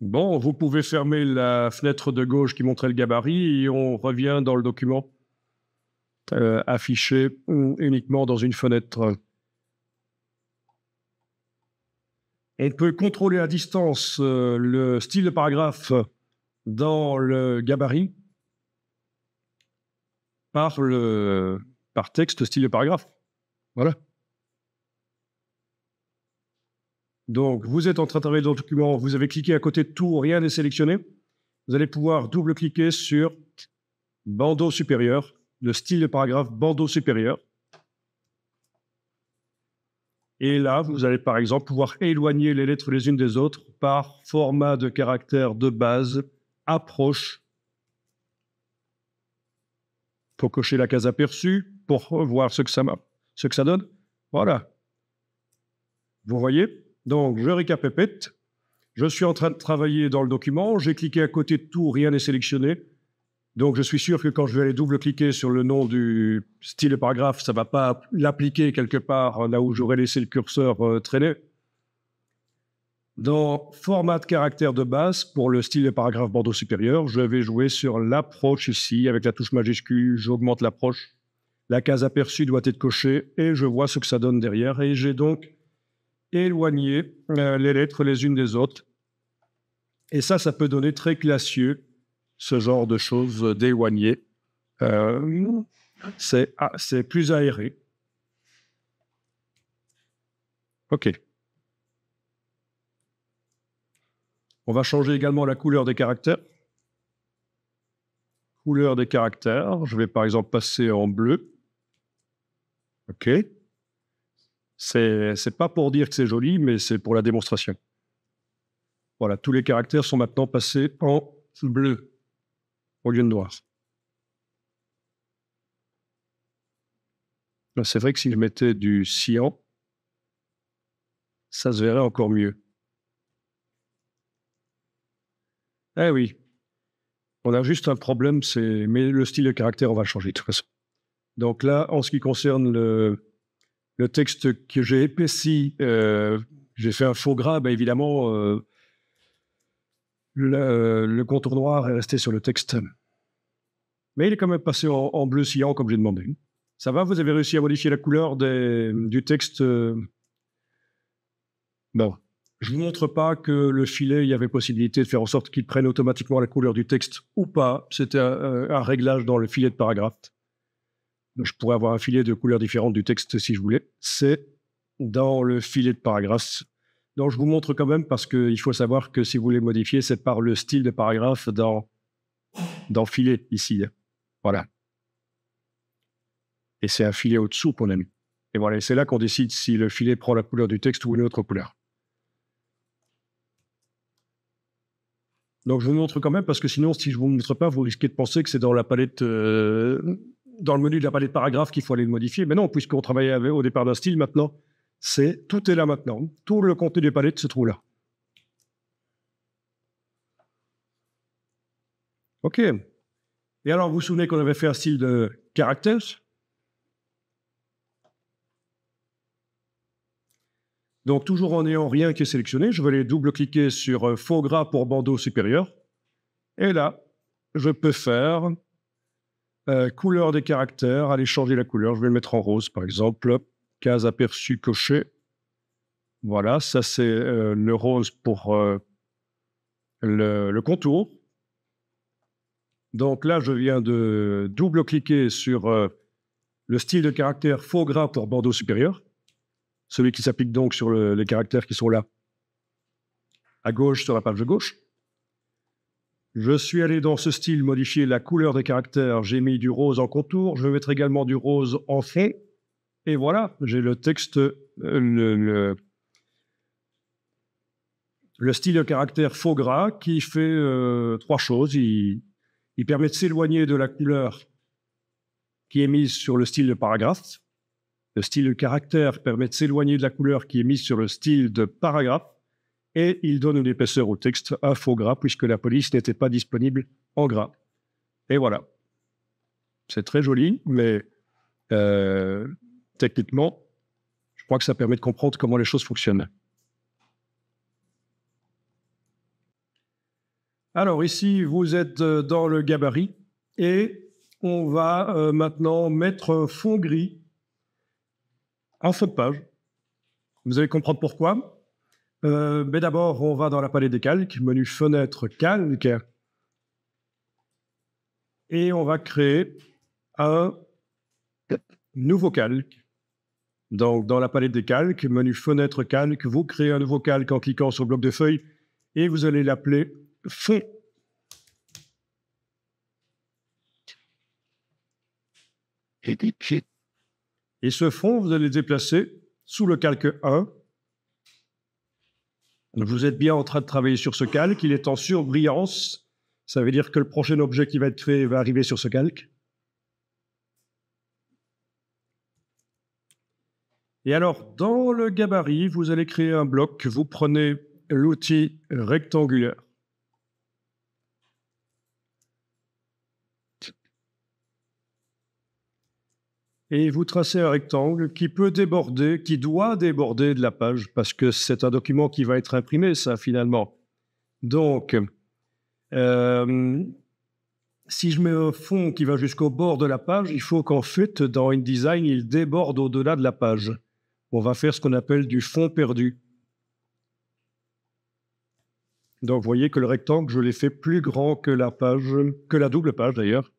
Bon, vous pouvez fermer la fenêtre de gauche qui montrait le gabarit et on revient dans le document affiché uniquement dans une fenêtre. On peut contrôler à distance le style de paragraphe dans le gabarit par texte style de paragraphe. Voilà. Donc, vous êtes en train de travailler dans le document, vous avez cliqué à côté de tout, rien n'est sélectionné. Vous allez pouvoir double-cliquer sur bandeau supérieur, le style de paragraphe bandeau supérieur. Et là, vous allez par exemple pouvoir éloigner les lettres les unes des autres par format de caractère de base, approche. Pour cocher la case aperçue, pour voir ce que ça donne. Voilà. Vous voyez? Donc, je récapitule. Je suis en train de travailler dans le document. J'ai cliqué à côté de tout, rien n'est sélectionné. Donc, je suis sûr que quand je vais aller double-cliquer sur le nom du style de paragraphe, ça ne va pas l'appliquer quelque part là où j'aurais laissé le curseur traîner. Dans format de caractère de base, pour le style de paragraphe bandeau supérieur, je vais jouer sur l'approche ici, avec la touche majuscule, j'augmente l'approche. La case aperçue doit être cochée et je vois ce que ça donne derrière. Et j'ai donc éloigné les lettres les unes des autres. Et ça peut donner très classieux, ce genre de choses d'éloigner. C'est plus aéré. OK. On va changer également la couleur des caractères. Couleur des caractères, je vais par exemple passer en bleu. OK. C'est pas pour dire que c'est joli, mais c'est pour la démonstration. Voilà, tous les caractères sont maintenant passés en bleu au lieu de noir. C'est vrai que si je mettais du cyan, ça se verrait encore mieux. Eh oui, on a juste un problème, mais le style de caractère, on va le changer de toute façon. Donc là, en ce qui concerne le texte que j'ai épaissi, j'ai fait un faux gras, ben évidemment, le contour noir est resté sur le texte. Mais il est quand même passé en bleu cyan, comme j'ai demandé. Ça va, vous avez réussi à modifier la couleur du texte Bon. Je ne vous montre pas que le filet, il y avait possibilité de faire en sorte qu'il prenne automatiquement la couleur du texte ou pas. C'était un réglage dans le filet de paragraphe. Donc, je pourrais avoir un filet de couleurs différentes du texte si je voulais. C'est dans le filet de paragraphe. Donc, je vous montre quand même parce qu'il faut savoir que si vous voulez modifier, c'est par le style de paragraphe dans filet, ici. Voilà. Et c'est un filet au-dessous qu'on a mis. Et voilà, c'est là qu'on décide si le filet prend la couleur du texte ou une autre couleur. Donc, je vous montre quand même, parce que sinon, si je ne vous montre pas, vous risquez de penser que c'est dans la palette, dans le menu de la palette paragraphe qu'il faut aller le modifier. Mais non, puisqu'on travaillait au départ d'un style, maintenant, tout est là maintenant. Tout le contenu des palettes se trouve là. OK. Et alors, vous vous souvenez qu'on avait fait un style de caractères? Donc, toujours en n'ayant rien qui est sélectionné, je vais aller double-cliquer sur faux gras pour bandeau supérieur. Et là, je peux faire couleur des caractères, aller changer la couleur. Je vais le mettre en rose, par exemple. Case aperçue cochée. Voilà, ça c'est le rose pour le contour. Donc là, je viens de double-cliquer sur le style de caractère faux gras pour bandeau supérieur. Celui qui s'applique donc sur les caractères qui sont là, à gauche, sur la page de gauche. Je suis allé dans ce style, modifier la couleur des caractères. J'ai mis du rose en contour. Je vais mettre également du rose en fond. Et voilà, j'ai le texte, le style de caractère faux gras qui fait 3 choses. Il permet de s'éloigner de la couleur qui est mise sur le style de paragraphe. Le style de caractère permet de s'éloigner de la couleur qui est mise sur le style de paragraphe et il donne une épaisseur au texte, un faux gras, puisque la police n'était pas disponible en gras. Et voilà. C'est très joli, mais techniquement, je crois que ça permet de comprendre comment les choses fonctionnent. Alors ici, vous êtes dans le gabarit et on va maintenant mettre un fond gris en fond de page. Vous allez comprendre pourquoi. Mais d'abord, on va dans la palette des calques, menu fenêtre calque, et on va créer un nouveau calque. Donc, dans la palette des calques, menu fenêtre calque, vous créez un nouveau calque en cliquant sur le bloc de feuilles et vous allez l'appeler fond. Et ce fond, vous allez le déplacer sous le calque 1. Vous êtes bien en train de travailler sur ce calque, il est en surbrillance. Ça veut dire que le prochain objet qui va être fait va arriver sur ce calque. Et alors, dans le gabarit, vous allez créer un bloc. Vous prenez l'outil rectangulaire. Et vous tracez un rectangle qui peut déborder, qui doit déborder de la page, parce que c'est un document qui va être imprimé, ça, finalement. Donc, si je mets un fond qui va jusqu'au bord de la page, il faut qu'en fait, dans InDesign, il déborde au-delà de la page. On va faire ce qu'on appelle du fond perdu. Donc, vous voyez que le rectangle, je l'ai fait plus grand que la page, que la double page, d'ailleurs.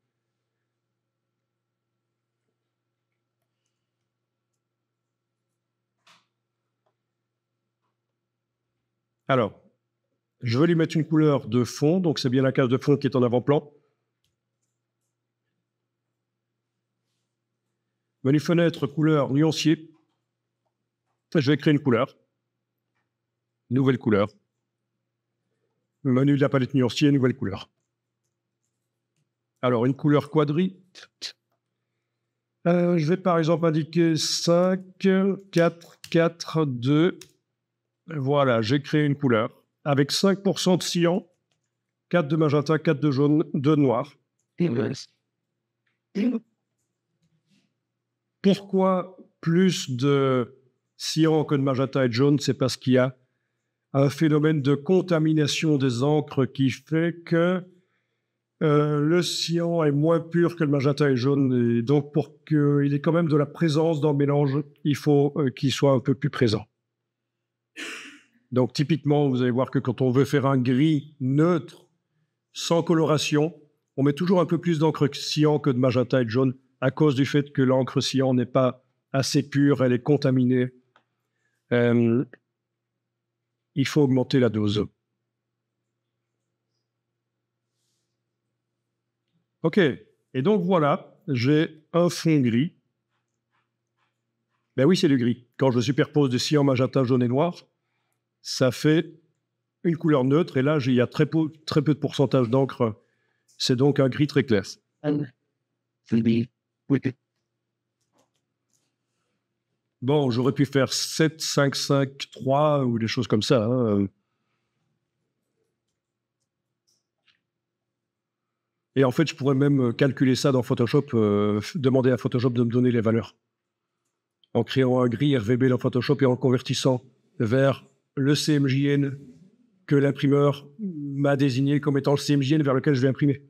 Alors, je vais lui mettre une couleur de fond, donc c'est bien la case de fond qui est en avant-plan. Menu fenêtre, couleur, nuancier. Je vais créer une couleur. Nouvelle couleur. Menu de la palette nuancier, nouvelle couleur. Alors, une couleur quadri. Je vais par exemple indiquer 5, 4, 4, 2. Voilà, j'ai créé une couleur avec 5% de cyan, 4 de magenta, 4 de jaune, 2 de noir. Pourquoi plus de cyan que de magenta et de jaune? C'est parce qu'il y a un phénomène de contamination des encres qui fait que le cyan est moins pur que le magenta et le jaune. Et donc, pour qu'il ait quand même de la présence dans le mélange, il faut qu'il soit un peu plus présent. Donc, typiquement, vous allez voir que quand on veut faire un gris neutre, sans coloration, on met toujours un peu plus d'encre cyan que de magenta et de jaune, à cause du fait que l'encre cyan n'est pas assez pure, elle est contaminée. Il faut augmenter la dose. OK. Et donc, voilà, j'ai un fond gris. Ben oui, c'est du gris. Quand je superpose des cyan, magenta, jaune et noir, ça fait une couleur neutre. Et là, il y a très peu de pourcentage d'encre. C'est donc un gris très clair. Bon, j'aurais pu faire 7, 5, 5, 3 ou des choses comme ça. Hein. Et en fait, je pourrais même calculer ça dans Photoshop, demander à Photoshop de me donner les valeurs. En créant un gris RVB dans Photoshop et en le convertissant vers le CMJN que l'imprimeur m'a désigné comme étant le CMJN vers lequel je vais imprimer.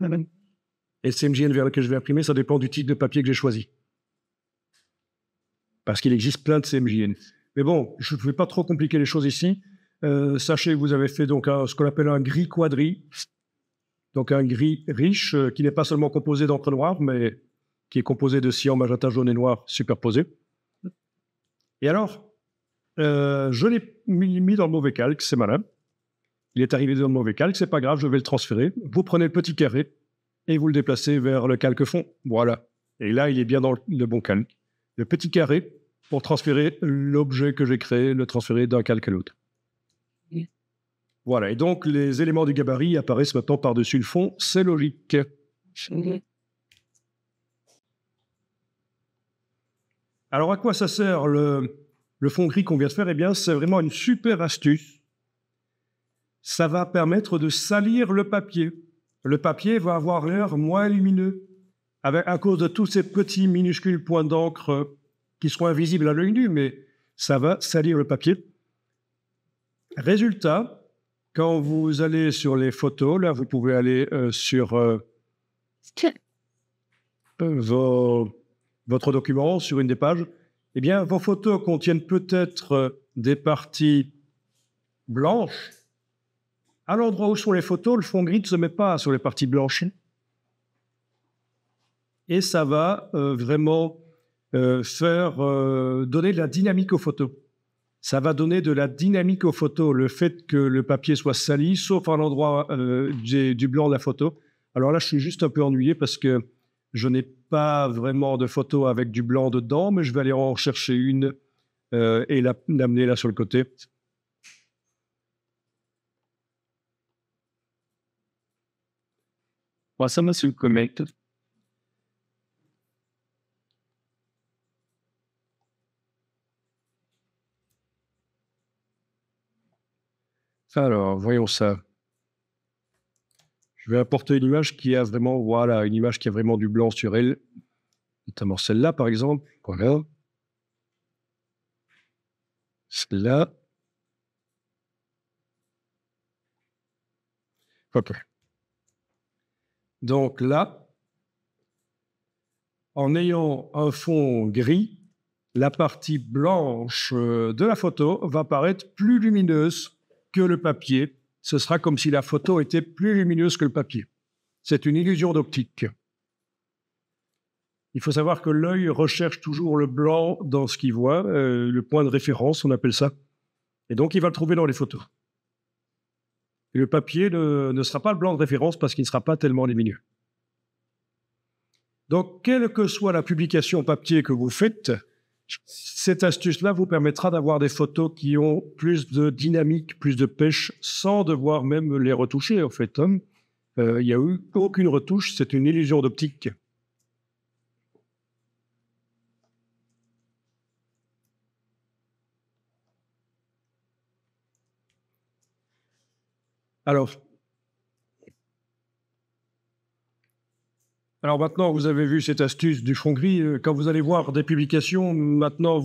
Et le CMJN vers lequel je vais imprimer, ça dépend du type de papier que j'ai choisi. Parce qu'il existe plein de CMJN. Mais bon, je ne vais pas trop compliquer les choses ici. Sachez que vous avez fait donc ce qu'on appelle un gris quadri. Donc un gris riche qui n'est pas seulement composé d'encre noire, mais qui est composé de cyan, magenta, jaune et noir superposés. Et alors, je l'ai mis dans le mauvais calque, c'est malin. Il est arrivé dans le mauvais calque, c'est pas grave, je vais le transférer. Vous prenez le petit carré et vous le déplacez vers le calque fond. Voilà. Et là, il est bien dans le bon calque. Le petit carré pour transférer l'objet que j'ai créé, le transférer d'un calque à l'autre. Oui. Voilà. Et donc, les éléments du gabarit apparaissent maintenant par-dessus le fond. C'est logique. Oui. Alors, à quoi ça sert le fond gris qu'on vient de faire? Eh bien, c'est vraiment une super astuce. Ça va permettre de salir le papier. Le papier va avoir l'air moins lumineux. à cause de tous ces petits minuscules points d'encre qui seront invisibles à l'œil nu, mais ça va salir le papier. Résultat, quand vous allez sur les photos, là, vous pouvez aller sur votre document, sur une des pages, eh bien, vos photos contiennent peut-être des parties blanches. À l'endroit où sont les photos, le fond gris ne se met pas sur les parties blanches. Et ça va vraiment donner de la dynamique aux photos. Ça va donner de la dynamique aux photos, le fait que le papier soit sali, sauf à l'endroit du blanc de la photo. Alors là, je suis juste un peu ennuyé parce que je n'ai pas vraiment de photo avec du blanc dedans, mais je vais aller en chercher une et l'amener là sur le côté. Ça me se connecte. Alors, voyons ça. Je vais apporter une image qui a vraiment, voilà, une image qui a vraiment du blanc sur elle, notamment celle-là, par exemple. Voilà. Celle-là. OK. Donc là, en ayant un fond gris, la partie blanche de la photo va paraître plus lumineuse que le papier. Ce sera comme si la photo était plus lumineuse que le papier. C'est une illusion d'optique. Il faut savoir que l'œil recherche toujours le blanc dans ce qu'il voit, le point de référence, on appelle ça. Et donc, il va le trouver dans les photos. Et le papier ne sera pas le blanc de référence parce qu'il ne sera pas tellement lumineux. Donc, quelle que soit la publication papier que vous faites, cette astuce-là vous permettra d'avoir des photos qui ont plus de dynamique, plus de pêche, sans devoir même les retoucher, en fait. Il n'y a eu aucune retouche, c'est une illusion d'optique. Alors maintenant, vous avez vu cette astuce du fond gris. Quand vous allez voir des publications, maintenant,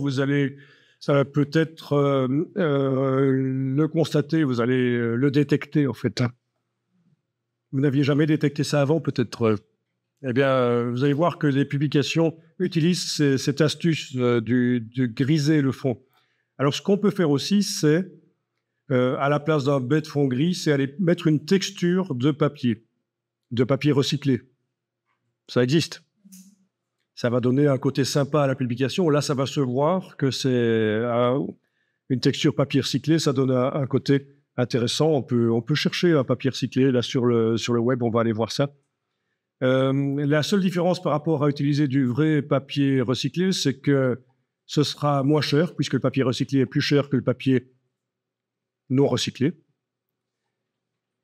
ça va peut-être le constater, vous allez le détecter, en fait. Vous n'aviez jamais détecté ça avant, peut-être. Eh bien, vous allez voir que les publications utilisent cette astuce de griser le fond. Alors, ce qu'on peut faire aussi, c'est, à la place d'un bête fond gris, c'est aller mettre une texture de papier recyclé. Ça existe. Ça va donner un côté sympa à la publication. Là, ça va se voir que c'est une texture papier recyclé. Ça donne un côté intéressant. On peut chercher un papier recyclé là sur le web. On va aller voir ça. La seule différence par rapport à utiliser du vrai papier recyclé, c'est que ce sera moins cher, puisque le papier recyclé est plus cher que le papier non recyclé.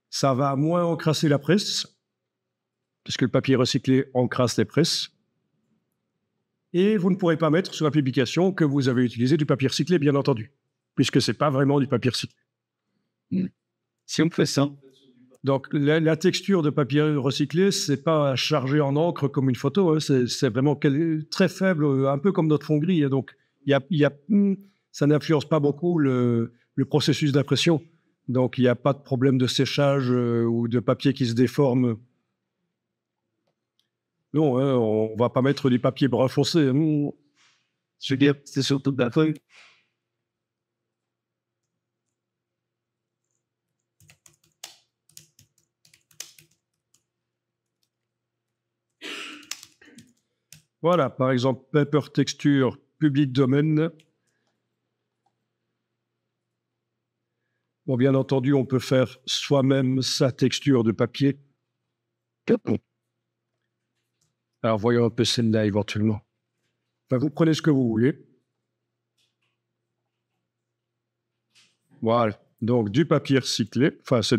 Ça va moins encrasser la presse, puisque le papier recyclé encrasse les presses. Et vous ne pourrez pas mettre sur la publication que vous avez utilisé du papier recyclé, bien entendu, puisque ce n'est pas vraiment du papier recyclé. Si on fait ça. Donc, la texture de papier recyclé, ce n'est pas chargé en encre comme une photo, hein, c'est vraiment très faible, un peu comme notre fond gris. Hein, donc, ça n'influence pas beaucoup le processus d'impression. Donc, il n'y a pas de problème de séchage ou de papier qui se déforme. Non, hein, on ne va pas mettre du papier brun foncé. Je veux dire, c'est surtout de la feuille. Voilà, par exemple, Paper Texture, public domaine. Bon, bien entendu, on peut faire soi-même sa texture de papier. Alors, voyons un peu celle-là éventuellement. Enfin, vous prenez ce que vous voulez. Voilà. Donc, du papier recyclé. Enfin, c'est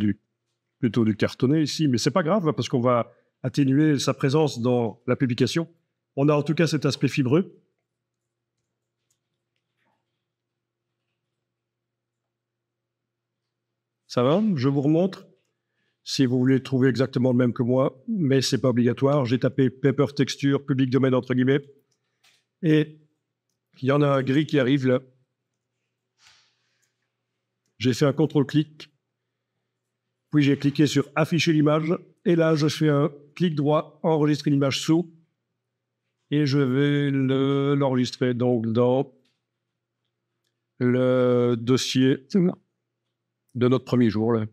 plutôt du cartonné ici, mais c'est pas grave parce qu'on va atténuer sa présence dans la publication. On a en tout cas cet aspect fibreux. Ça va? Je vous remontre. si vous voulez trouver exactement le même que moi, mais c'est pas obligatoire. J'ai tapé Paper Texture, public domaine entre guillemets, et il y en a un gris qui arrive là. J'ai fait un contrôle-clic, puis j'ai cliqué sur afficher l'image, et là je fais un clic droit, enregistrer l'image sous, et je vais l'enregistrer donc dans le dossier de notre premier jour là.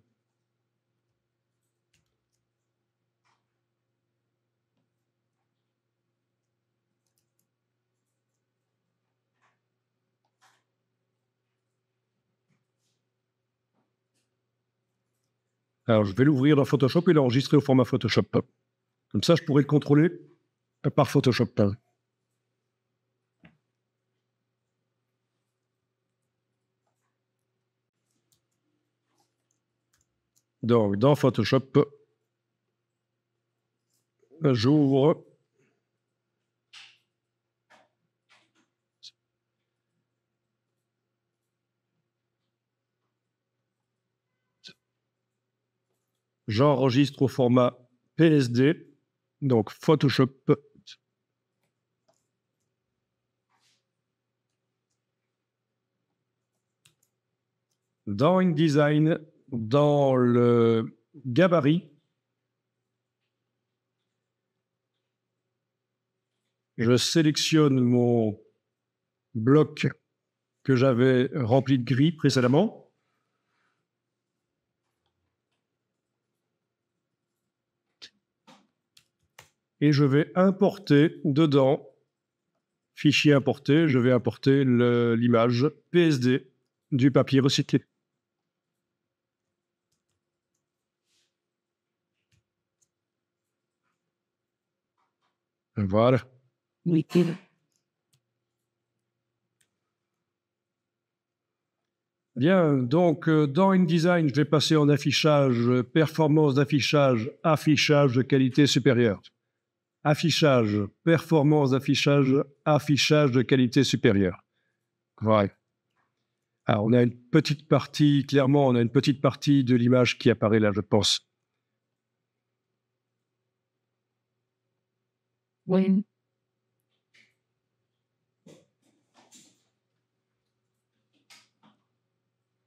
Alors, je vais l'ouvrir dans Photoshop et l'enregistrer au format Photoshop. Comme ça, je pourrai le contrôler par Photoshop. Donc, dans Photoshop, j'ouvre j'enregistre au format PSD, donc Photoshop. Dans InDesign, dans le gabarit, je sélectionne mon bloc que j'avais rempli de gris précédemment. Et je vais importer dedans, fichier importé, je vais importer l'image PSD du papier recyclé. Voilà. Oui. Bien, donc dans InDesign, je vais passer en affichage, performance d'affichage, affichage de qualité supérieure. Affichage, performance d'affichage, affichage de qualité supérieure. Voilà. Alors, on a une petite partie, clairement, on a une petite partie de l'image qui apparaît là, je pense. Oui.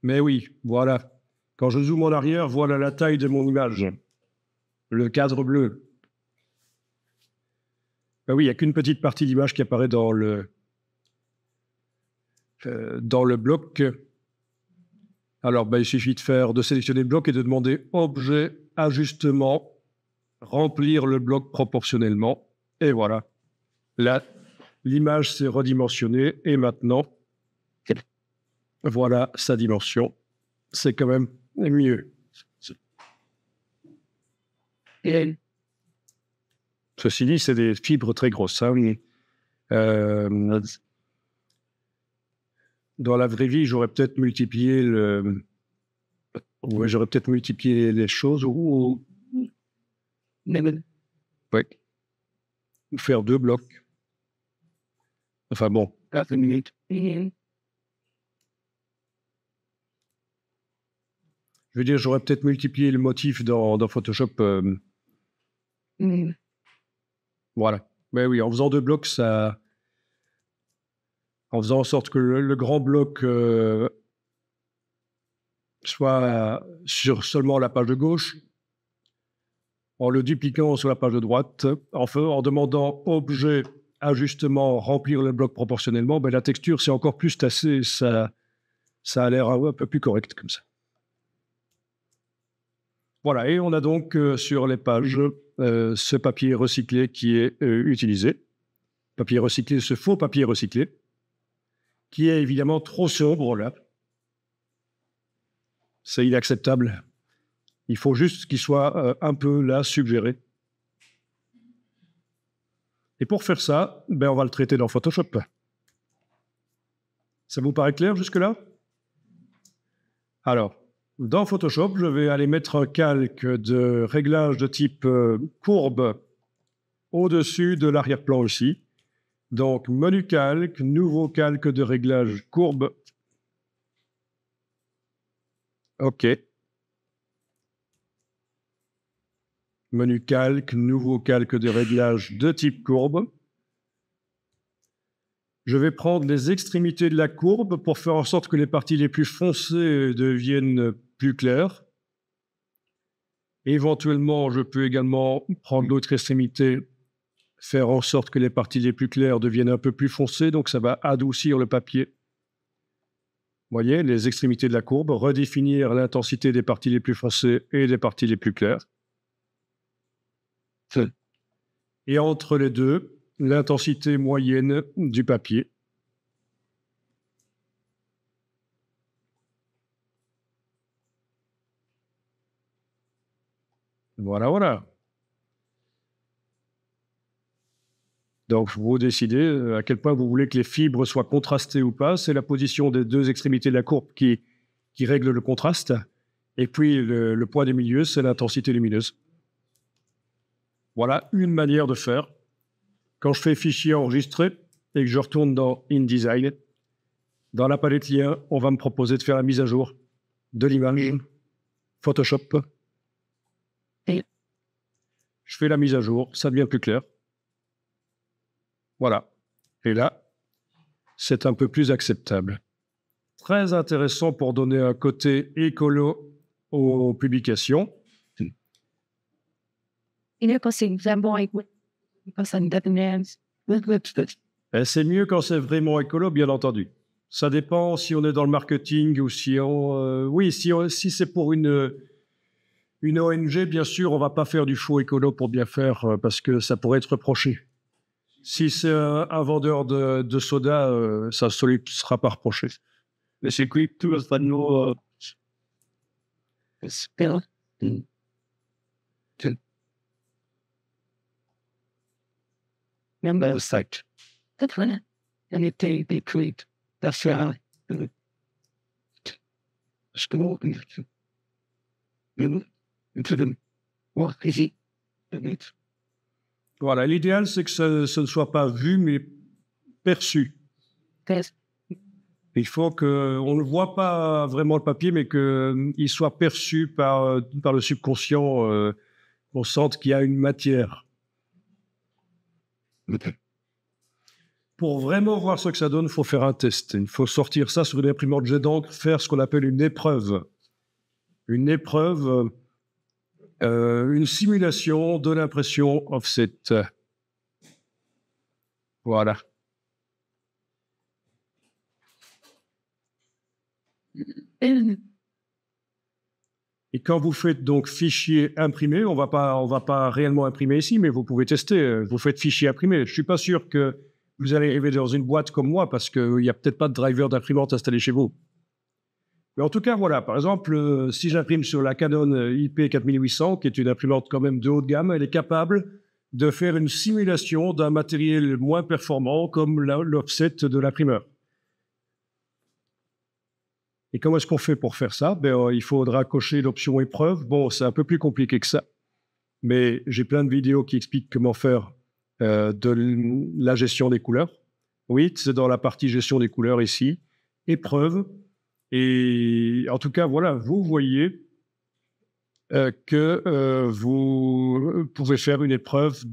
Mais oui, voilà. Quand je zoome en arrière, voilà la taille de mon image. Le cadre bleu. Ben oui, il n'y a qu'une petite partie d'image qui apparaît dans le bloc. Alors, ben, il suffit de sélectionner le bloc et de demander Objet, Ajustement, remplir le bloc proportionnellement. Et voilà. Là, l'image s'est redimensionnée et maintenant, voilà sa dimension. C'est quand même mieux. Ceci dit, c'est des fibres très grosses. Hein. Dans la vraie vie, j'aurais peut-être multiplié les choses ou faire 2 blocs. Enfin bon. 4 minutes. Je veux dire, j'aurais peut-être multiplié le motif dans Photoshop. Voilà. Mais oui, en faisant 2 blocs, ça... En faisant en sorte que le grand bloc soit sur seulement la page de gauche, en le dupliquant sur la page de droite, en demandant objet, ajustement, remplir le bloc proportionnellement, ben la texture, c'est encore plus tassé, ça a l'air un peu plus correct comme ça. Voilà, et on a donc sur les pages ce papier recyclé qui est utilisé. Papier recyclé, ce faux papier recyclé, qui est évidemment trop sombre là. C'est inacceptable. Il faut juste qu'il soit un peu là, suggéré. Et pour faire ça, ben on va le traiter dans Photoshop. Ça vous paraît clair jusque-là? Alors, dans Photoshop, je vais aller mettre un calque de réglage de type courbe au-dessus de l'arrière-plan aussi. Donc, menu calque, nouveau calque de réglage courbe. OK. Menu calque, nouveau calque de réglage de type courbe. Je vais prendre les extrémités de la courbe pour faire en sorte que les parties les plus foncées deviennent plus claires. Éventuellement, je peux également prendre l'autre extrémité, faire en sorte que les parties les plus claires deviennent un peu plus foncées, donc ça va adoucir le papier. Vous voyez, les extrémités de la courbe, redéfinir l'intensité des parties les plus foncées et des parties les plus claires. Et entre les deux, l'intensité moyenne du papier. Voilà, voilà. Donc, vous décidez à quel point vous voulez que les fibres soient contrastées ou pas. C'est la position des deux extrémités de la courbe qui règle le contraste. Et puis, le poids des milieux, c'est l'intensité lumineuse. Voilà une manière de faire. Quand je fais fichier enregistré et que je retourne dans InDesign, dans la palette lien, on va me proposer de faire la mise à jour de l'image. Photoshop. Je fais la mise à jour, ça devient plus clair. Voilà. Et là, c'est un peu plus acceptable. Très intéressant pour donner un côté écolo aux publications. Il est possible vraiment écoute. Ça me donne Et c'est mieux quand c'est vraiment écolo, bien entendu. Ça dépend si on est dans le marketing ou si on... oui, si c'est pour une ONG, bien sûr, on ne va pas faire du faux écolo pour bien faire parce que ça pourrait être reproché. Si c'est un vendeur de soda, ça ne sera pas reproché. Mais c'est quoi tout le panneau spell. le site. That's when and it they create. That's right. School into the what is it? Voilà, l'idéal, c'est que ce ne soit pas vu, mais perçu. There's Il faut qu'on ne voit pas vraiment le papier, mais qu'il soit perçu par le subconscient, qu'on sente qu'il y a une matière. Pour vraiment voir ce que ça donne, il faut faire un test. Il faut sortir ça sur une imprimante jet d'encre, faire ce qu'on appelle une épreuve. Une épreuve, une simulation de l'impression offset. Voilà. Et quand vous faites donc fichier imprimé, on va pas réellement imprimer ici, mais vous pouvez tester. Vous faites fichier imprimé. Je suis pas sûr que vous allez arriver dans une boîte comme moi parce qu'il n'y a peut-être pas de driver d'imprimante installé chez vous. Mais en tout cas, voilà. Par exemple, si j'imprime sur la Canon IP 4800, qui est une imprimante quand même de haut de gamme, elle est capable de faire une simulation d'un matériel moins performant comme l'offset de l'imprimeur. Et comment est-ce qu'on fait pour faire ça? Il faudra cocher l'option épreuve. Bon, c'est un peu plus compliqué que ça. Mais j'ai plein de vidéos qui expliquent comment faire de la gestion des couleurs. Oui, c'est dans la partie gestion des couleurs ici. Épreuve. Et en tout cas, voilà, vous voyez que vous pouvez faire une épreuve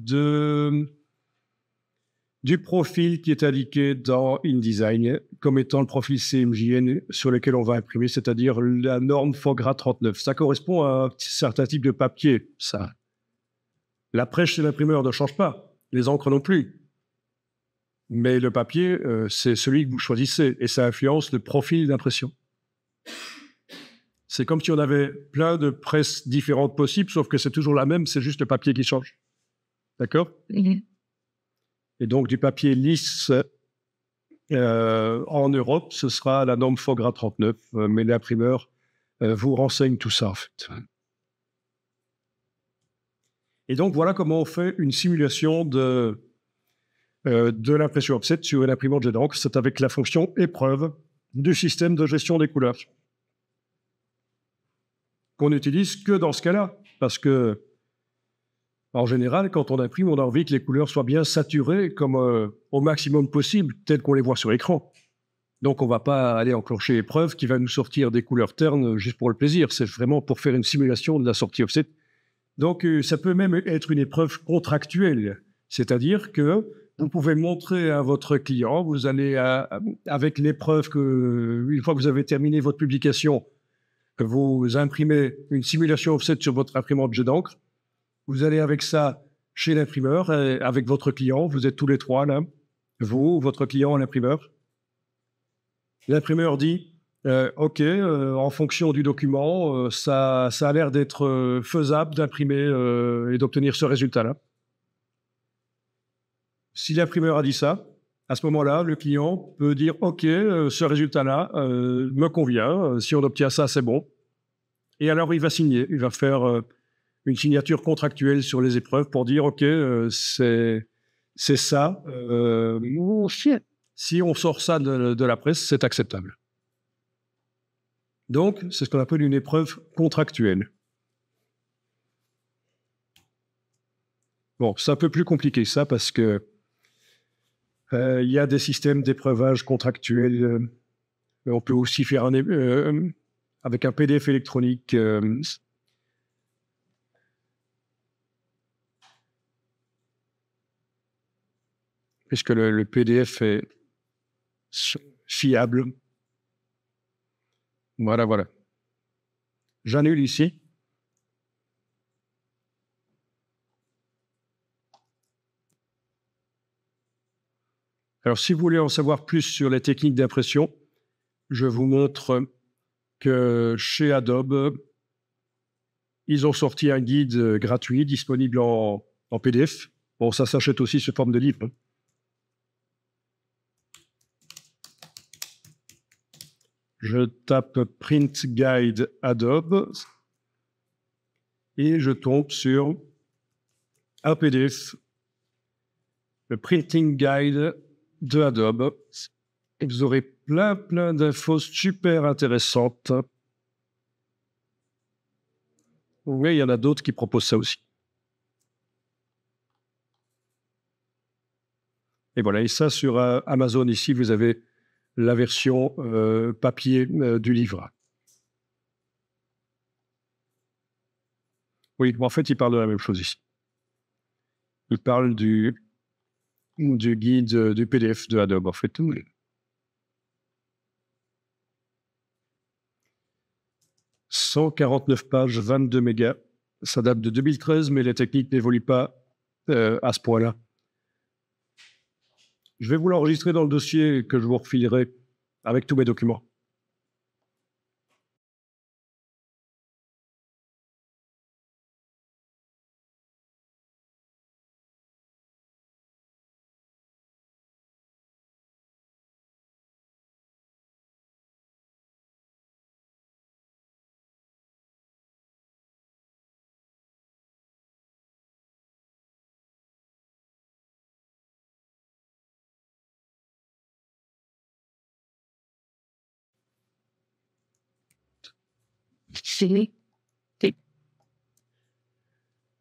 du profil qui est indiqué dans InDesign comme étant le profil CMJN sur lequel on va imprimer, c'est-à-dire la norme FOGRA 39. Ça correspond à un certain type de papier, ça. La presse chez l'imprimeur ne change pas, les encres non plus. Mais le papier, c'est celui que vous choisissez et ça influence le profil d'impression. C'est comme si on avait plein de presses différentes possibles, sauf que c'est toujours la même, c'est juste le papier qui change. D'accord? Et donc, du papier lisse en Europe, ce sera la norme FOGRA 39, mais l'imprimeur vous renseigne tout ça, en fait. Et donc, voilà comment on fait une simulation de l'impression offset sur une imprimante jet d'encre. C'est avec la fonction épreuve du système de gestion des couleurs. Qu'on n'utilise que dans ce cas-là, parce que en général, quand on imprime, on a envie que les couleurs soient bien saturées comme au maximum possible, telles qu'on les voit sur l'écran. Donc, on ne va pas aller enclencher épreuve qui va nous sortir des couleurs ternes juste pour le plaisir. C'est vraiment pour faire une simulation de la sortie offset Donc, ça peut même être une épreuve contractuelle, c'est-à-dire que vous pouvez montrer à votre client, vous allez avec l'épreuve que, une fois que vous avez terminé votre publication, vous imprimez une simulation offset sur votre imprimante jet d'encre, vous allez avec ça chez l'imprimeur, avec votre client, vous êtes tous les trois là, vous, votre client, l'imprimeur. L'imprimeur dit OK, en fonction du document, ça a l'air d'être faisable d'imprimer et d'obtenir ce résultat-là. Si l'imprimeur a dit ça, à ce moment-là, le client peut dire OK, ce résultat-là me convient, si on obtient ça, c'est bon. Et alors, il va signer, il va faire une signature contractuelle sur les épreuves pour dire OK, c'est ça. Si on sort ça de la presse, c'est acceptable. Donc, c'est ce qu'on appelle une épreuve contractuelle. Bon, c'est un peu plus compliqué ça parce que il y a des systèmes d'épreuvage contractuels. On peut aussi faire avec un PDF électronique. Puisque le PDF est fiable. Voilà. J'annule ici. Alors, si vous voulez en savoir plus sur les techniques d'impression, je vous montre que chez Adobe, ils ont sorti un guide gratuit disponible en PDF. Bon, ça s'achète aussi sous forme de livre. Je tape Print Guide Adobe et je tombe sur un PDF, le Printing Guide de Adobe. Et vous aurez plein d'infos super intéressantes. Oui, il y en a d'autres qui proposent ça aussi. Et voilà, et ça sur Amazon, ici, vous avez la version papier du livre. Oui, en fait, il parle de la même chose ici. Il parle du guide du PDF de Adobe, en fait. 149 pages, 22 mégas. Ça date de 2013, mais les techniques n'évoluent pas à ce point-là. Je vais vous l'enregistrer dans le dossier que je vous refilerai avec tous mes documents.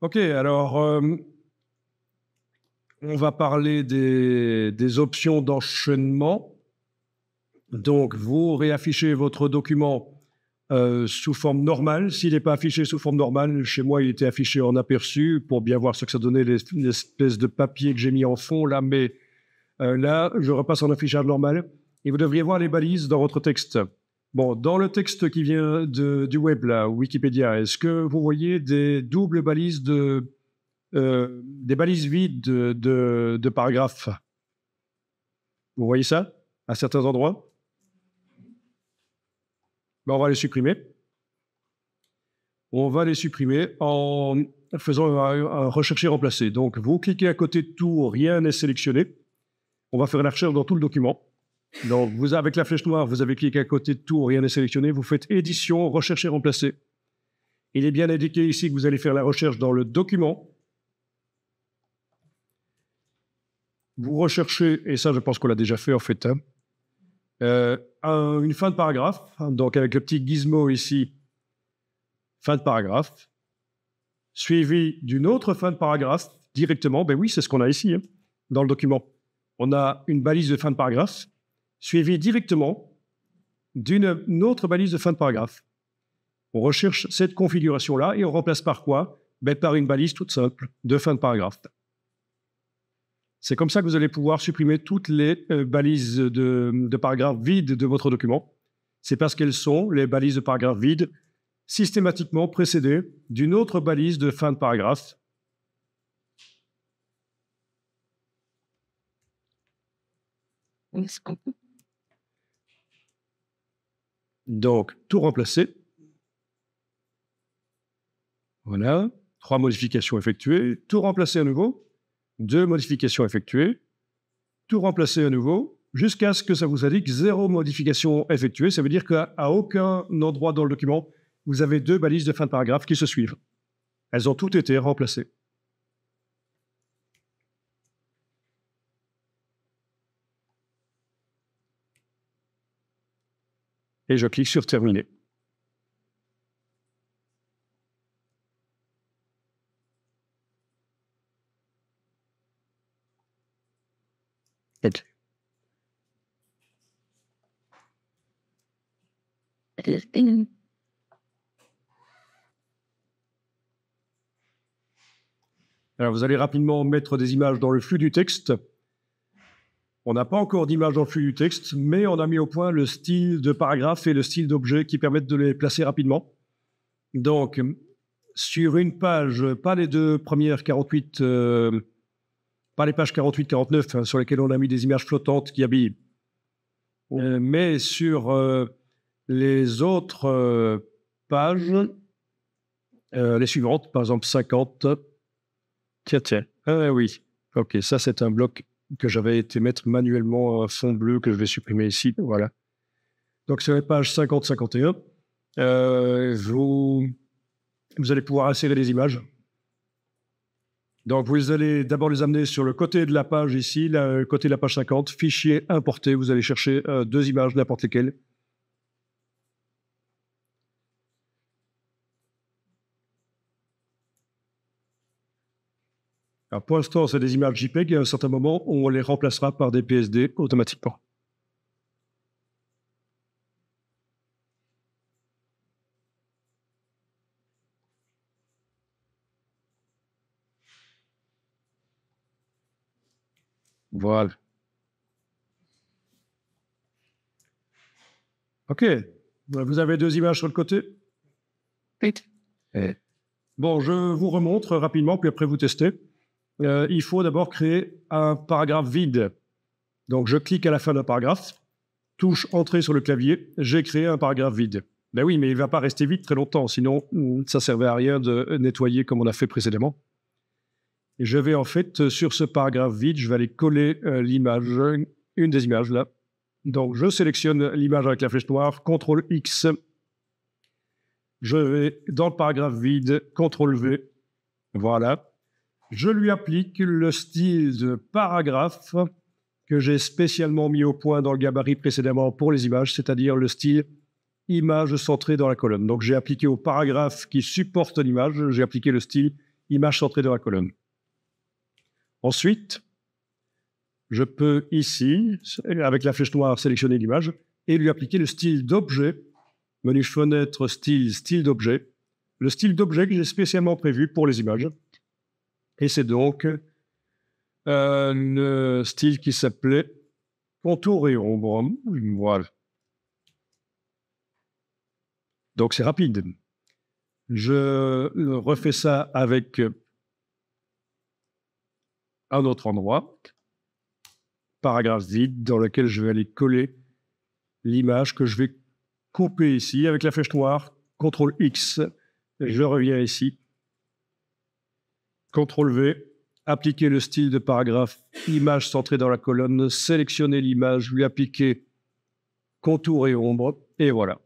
OK, alors, on va parler des options d'enchaînement. Donc, vous réaffichez votre document sous forme normale. S'il n'est pas affiché sous forme normale, chez moi, il était affiché en aperçu pour bien voir ce que ça donnait, l'espèce de papier que j'ai mis en fond là. Mais là, je repasse en affichage normal et vous devriez voir les balises dans votre texte. Bon, dans le texte qui vient du web, là, Wikipédia, est-ce que vous voyez des doubles balises des balises vides de paragraphes? Vous voyez ça à certains endroits? Ben, on va les supprimer. On va les supprimer en faisant un rechercher-remplacer. Donc, vous cliquez à côté de tout, rien n'est sélectionné. On va faire la recherche dans tout le document. Donc, avec la flèche noire, vous avez cliqué à côté de tout, rien n'est sélectionné. Vous faites édition, rechercher, remplacer. Il est bien indiqué ici que vous allez faire la recherche dans le document. Vous recherchez, et ça, je pense qu'on l'a déjà fait en fait, une fin de paragraphe. Donc, avec le petit gizmo ici, fin de paragraphe, suivi d'une autre fin de paragraphe directement. Ben oui, c'est ce qu'on a ici dans le document. On a une balise de fin de paragraphe suivie directement d'une autre balise de fin de paragraphe. On recherche cette configuration-là et on remplace par quoi? Ben, par une balise toute simple de fin de paragraphe. C'est comme ça que vous allez pouvoir supprimer toutes les balises de paragraphes vides de votre document. C'est parce qu'elles sont, les balises de paragraphes vides, systématiquement précédées d'une autre balise de fin de paragraphe. Donc, tout remplacer. Voilà. 3 modifications effectuées. Tout remplacer à nouveau. 2 modifications effectuées. Tout remplacer à nouveau jusqu'à ce que ça vous indique 0 modification effectuée. Ça veut dire qu'à aucun endroit dans le document, vous avez 2 balises de fin de paragraphe qui se suivent. Elles ont toutes été remplacées. Et je clique sur Terminer. Alors, vous allez rapidement mettre des images dans le flux du texte. On n'a pas encore d'images dans le flux du texte, mais on a mis au point le style de paragraphe et le style d'objet qui permettent de les placer rapidement. Donc, sur une page, pas les deux premières 48, pas les pages 48-49 sur lesquelles on a mis des images flottantes qui habillent, mais sur les autres pages, les suivantes, par exemple 50. Tiens. Ah oui, ok, ça c'est un bloc que j'avais été mettre manuellement un fond bleu que je vais supprimer ici, voilà. Donc sur les pages 50-51, vous allez pouvoir insérer des images. Donc vous allez d'abord les amener sur le côté de la page ici, le côté de la page 50, fichier importé, vous allez chercher 2 images, n'importe lesquelles. Alors pour l'instant, c'est des images JPEG, et à un certain moment, on les remplacera par des PSD automatiquement. Voilà. OK. Vous avez 2 images sur le côté? Oui. Bon, je vous remontre rapidement, puis après vous testez. Il faut d'abord créer un paragraphe vide. Donc, je clique à la fin d'un paragraphe, touche Entrée sur le clavier, j'ai créé un paragraphe vide. Ben oui, mais il ne va pas rester vide très longtemps, sinon ça ne servait à rien de nettoyer comme on a fait précédemment. Et je vais en fait, sur ce paragraphe vide, je vais aller coller l'image, une des images là. Donc, je sélectionne l'image avec la flèche noire, CTRL X. Je vais dans le paragraphe vide, CTRL V. Voilà. Je lui applique le style de paragraphe que j'ai spécialement mis au point dans le gabarit précédemment pour les images, c'est-à-dire le style image centrée dans la colonne. Donc, j'ai appliqué au paragraphe qui supporte l'image, j'ai appliqué le style image centrée dans la colonne. Ensuite, je peux ici, avec la flèche noire, sélectionner l'image et lui appliquer le style d'objet, menu fenêtre, style d'objet, le style d'objet que j'ai spécialement prévu pour les images. Et c'est donc le style qui s'appelait contour et ombre. Voilà. Donc c'est rapide. Je refais ça avec un autre endroit, paragraphe vide, dans lequel je vais aller coller l'image que je vais couper ici avec la flèche noire, CTRL X, je reviens ici, CTRL V, appliquer le style de paragraphe, image centrée dans la colonne, sélectionner l'image, lui appliquer contour et ombre, et voilà.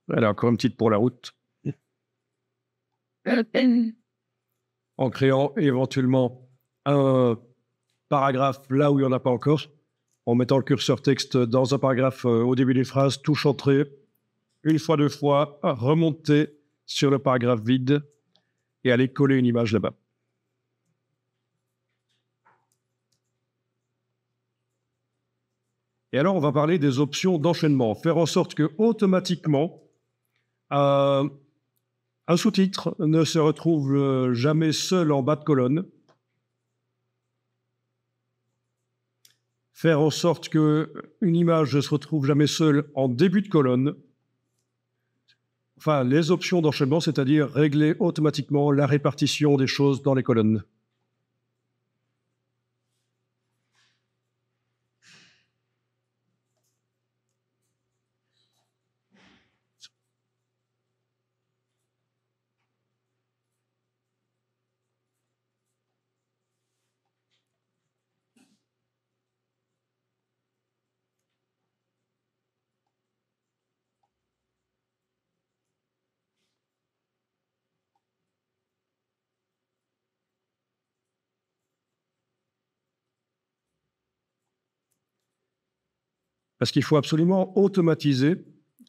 Voilà, encore une petite pour la route. en créant éventuellement un paragraphe là où il n'y en a pas encore, en mettant le curseur texte dans un paragraphe au début des phrases, touche entrée, une fois, deux fois, remonter sur le paragraphe vide et aller coller une image là-bas. Et alors, on va parler des options d'enchaînement. Faire en sorte que, automatiquement, un sous-titre ne se retrouve jamais seul en bas de colonne. Faire en sorte qu'une image ne se retrouve jamais seule en début de colonne. Enfin, les options d'enchaînement, c'est-à-dire régler automatiquement la répartition des choses dans les colonnes. Parce qu'il faut absolument automatiser.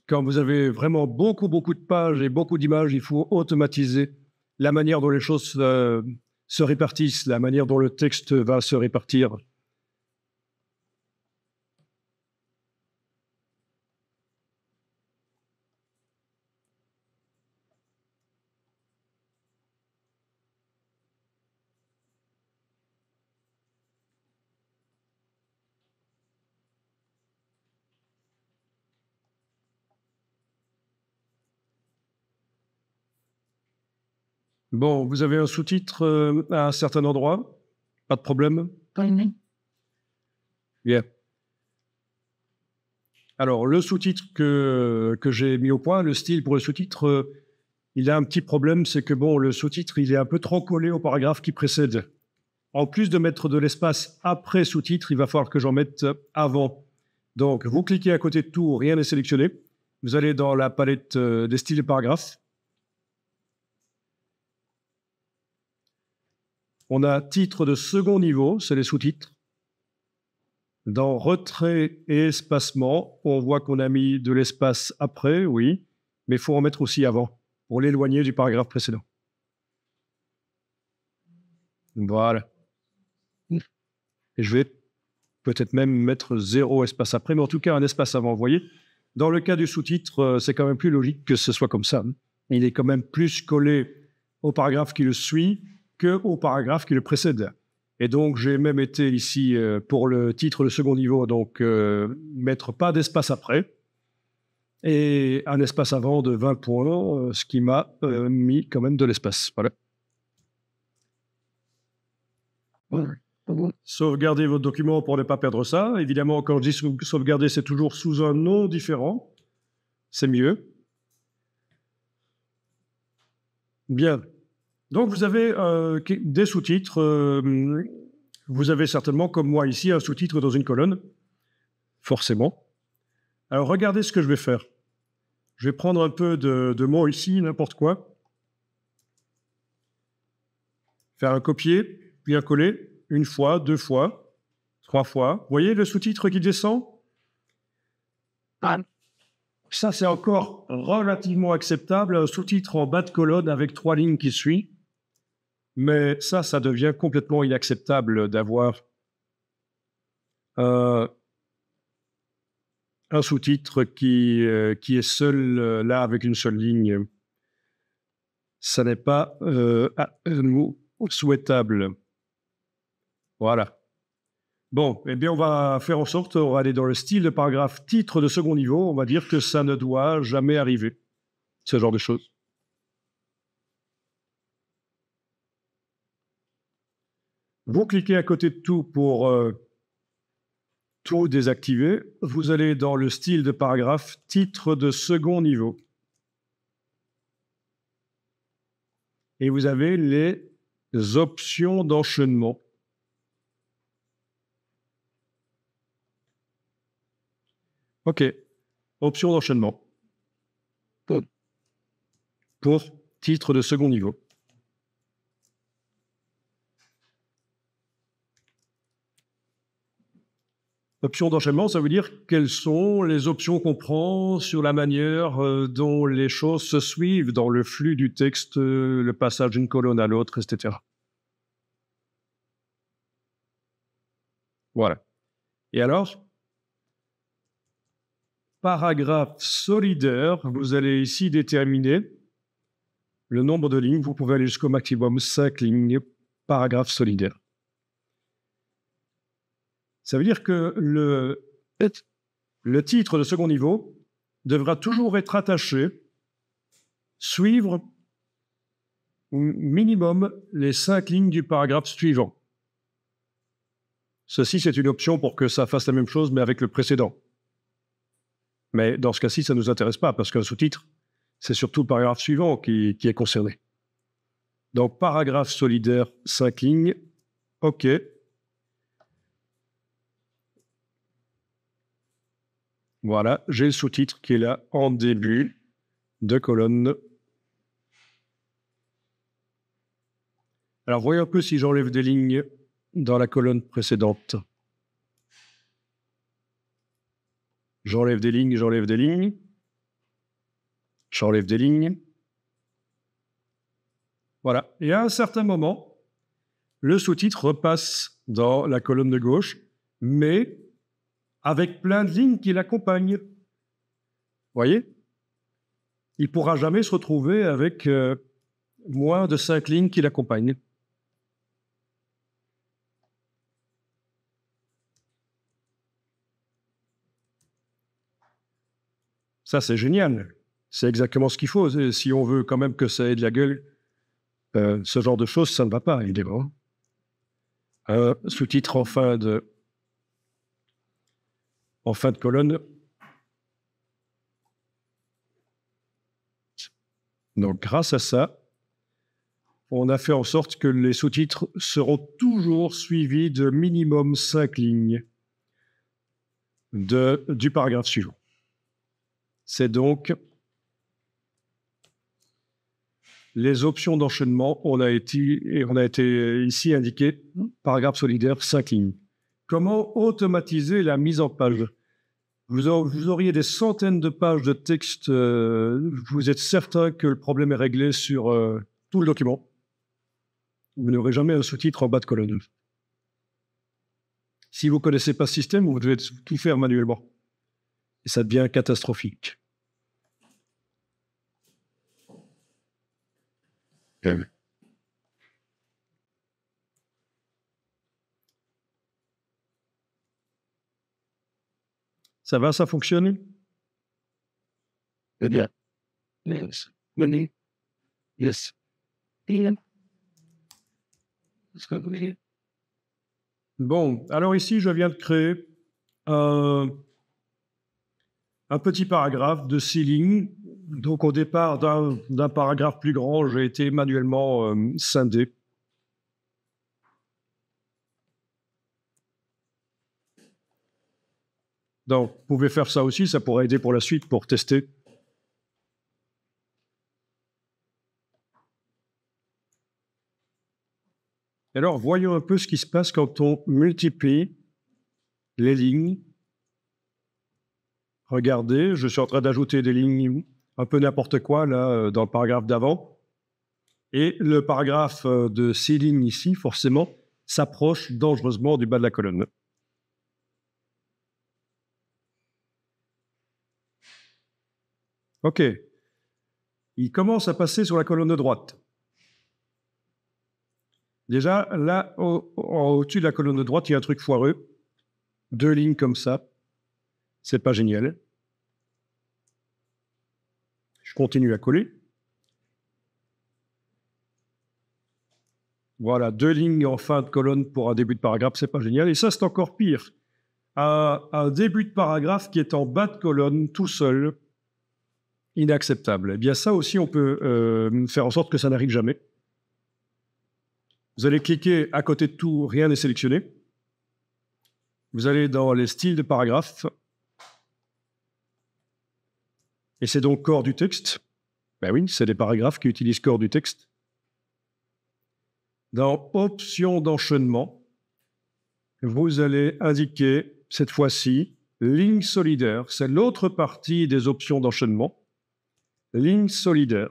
Quand vous avez vraiment beaucoup de pages et beaucoup d'images, il faut automatiser la manière dont les choses se répartissent, la manière dont le texte va se répartir. Bon, vous avez un sous-titre à un certain endroit, pas de problème? Bien. Alors, le sous-titre que j'ai mis au point, le style pour le sous-titre, il a un petit problème, c'est que bon, le sous-titre, il est un peu trop collé au paragraphe qui précède. En plus de mettre de l'espace après sous-titre, il va falloir que j'en mette avant. Donc, vous cliquez à côté de tout, rien n'est sélectionné. Vous allez dans la palette des styles de paragraphes. On a titre de second niveau, c'est les sous-titres. Dans retrait et espacement, on voit qu'on a mis de l'espace après, oui, mais il faut en mettre aussi avant, pour l'éloigner du paragraphe précédent. Voilà. Et je vais peut-être même mettre 0 espace après, mais en tout cas un espace avant. Vous voyez, dans le cas du sous-titre, c'est quand même plus logique que ce soit comme ça. Il est quand même plus collé au paragraphe qui le suit qu'au paragraphe qui le précède. Et donc, j'ai même été ici pour le titre de second niveau, donc mettre pas d'espace après et un espace avant de 20 points, ce qui m'a mis quand même de l'espace. Voilà. Sauvegardez votre document pour ne pas perdre ça. Évidemment, quand je dis sauvegarder, c'est toujours sous un nom différent. C'est mieux. Bien. Donc, vous avez des sous-titres. Vous avez certainement, comme moi ici, un sous-titre dans une colonne. Forcément. Alors, regardez ce que je vais faire. Je vais prendre un peu de mots ici, n'importe quoi. Faire un copier, puis un coller. Une fois, 2 fois, 3 fois. Vous voyez le sous-titre qui descend? Ça, c'est encore relativement acceptable. Un sous-titre en bas de colonne avec 3 lignes qui suivent. Mais ça devient complètement inacceptable d'avoir un sous-titre qui est seul là avec une seule ligne. Ça n'est pas souhaitable. Voilà. Bon, eh bien, on va faire en sorte, on va aller dans le style de paragraphe titre de second niveau, on va dire que ça ne doit jamais arriver, ce genre de choses. Vous cliquez à côté de tout pour tout désactiver. Vous allez dans le style de paragraphe titre de second niveau. Et vous avez les options d'enchaînement. OK. Options d'enchaînement. Pour titre de second niveau. Options d'enchaînement, ça veut dire quelles sont les options qu'on prend sur la manière dont les choses se suivent dans le flux du texte, le passage d'une colonne à l'autre, etc. Voilà. Et alors, paragraphe solidaire, vous allez ici déterminer le nombre de lignes. Vous pouvez aller jusqu'au maximum 5 lignes, paragraphe solidaire. Ça veut dire que le titre de second niveau devra toujours être attaché, suivre au minimum les 5 lignes du paragraphe suivant. Ceci, c'est une option pour que ça fasse la même chose, mais avec le précédent. Mais dans ce cas-ci, ça ne nous intéresse pas, parce qu'un sous-titre, c'est surtout le paragraphe suivant qui est concerné. Donc, paragraphe solidaire, 5 lignes, OK. Voilà, j'ai le sous-titre qui est là en début de colonne. Alors, voyons un peu si j'enlève des lignes dans la colonne précédente. J'enlève des lignes, j'enlève des lignes. J'enlève des lignes. Voilà. Et à un certain moment, le sous-titre repasse dans la colonne de gauche, mais avec plein de lignes qui l'accompagnent. Vous voyez? Il ne pourra jamais se retrouver avec moins de 5 lignes qui l'accompagnent. Ça, c'est génial. C'est exactement ce qu'il faut. Si on veut quand même que ça ait de la gueule, ce genre de choses, ça ne va pas, évidemment. Un sous-titre en fin de colonne. Donc, grâce à ça, on a fait en sorte que les sous-titres seront toujours suivis de minimum 5 lignes du paragraphe suivant. C'est donc les options d'enchaînement. On a été ici indiqué, paragraphe solidaire, 5 lignes. Comment automatiser la mise en page? Vous auriez des centaines de pages de texte. Vous êtes certain que le problème est réglé sur tout le document. Vous n'aurez jamais un sous-titre en bas de colonne. Si vous ne connaissez pas ce système, vous devez tout faire manuellement. Et ça devient catastrophique. Ça va, ça fonctionne? Yeah. Yes. Money. Yes. Yeah. Let's go here. Bon, alors ici, je viens de créer un petit paragraphe de 6 lignes. Donc, au départ d'un paragraphe plus grand, j'ai été manuellement scindé. Donc, vous pouvez faire ça aussi, ça pourrait aider pour la suite, pour tester. Alors, voyons un peu ce qui se passe quand on multiplie les lignes. Regardez, je suis en train d'ajouter des lignes, un peu n'importe quoi, là, dans le paragraphe d'avant. Et le paragraphe de 6 lignes ici, forcément, s'approche dangereusement du bas de la colonne. OK. Il commence à passer sur la colonne de droite. Déjà, là, au-dessus de la colonne de droite, il y a un truc foireux. 2 lignes comme ça. C'est pas génial. Je continue à coller. Voilà, 2 lignes en fin de colonne pour un début de paragraphe, c'est pas génial. Et ça, c'est encore pire. Un début de paragraphe qui est en bas de colonne, tout seul, inacceptable. Eh bien, ça aussi, on peut faire en sorte que ça n'arrive jamais. Vous allez cliquer à côté de tout, rien n'est sélectionné. Vous allez dans les styles de paragraphe. Et c'est donc corps du texte. Ben oui, c'est des paragraphes qui utilisent corps du texte. Dans options d'enchaînement, vous allez indiquer cette fois-ci, ligne solidaire. C'est l'autre partie des options d'enchaînement. Ligne solidaire.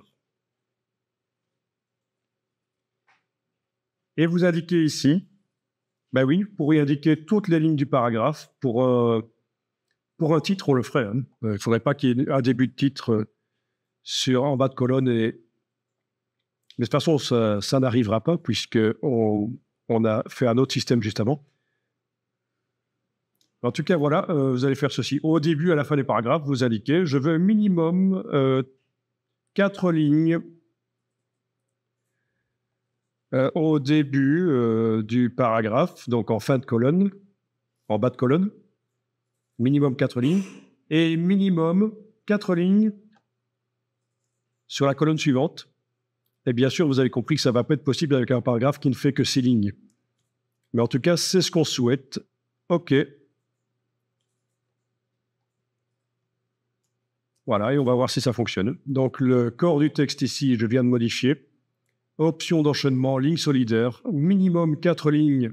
Et vous indiquez ici, ben oui, vous pourriez indiquer toutes les lignes du paragraphe. Pour un titre, on le ferait. Hein. Il ne faudrait pas qu'il y ait un début de titre en bas de colonne. Mais de toute façon, ça n'arrivera pas puisqu'on a fait un autre système juste avant. En tout cas, voilà, vous allez faire ceci. Au début, à la fin des paragraphes, vous indiquez, je veux minimum 4 lignes au début du paragraphe, donc en fin de colonne, en bas de colonne, minimum 4 lignes, et minimum 4 lignes sur la colonne suivante. Et bien sûr, vous avez compris que ça ne va pas être possible avec un paragraphe qui ne fait que 6 lignes. Mais en tout cas, c'est ce qu'on souhaite. OK. Voilà, et on va voir si ça fonctionne. Donc, le corps du texte ici, je viens de modifier. Option d'enchaînement, ligne solidaire, minimum 4 lignes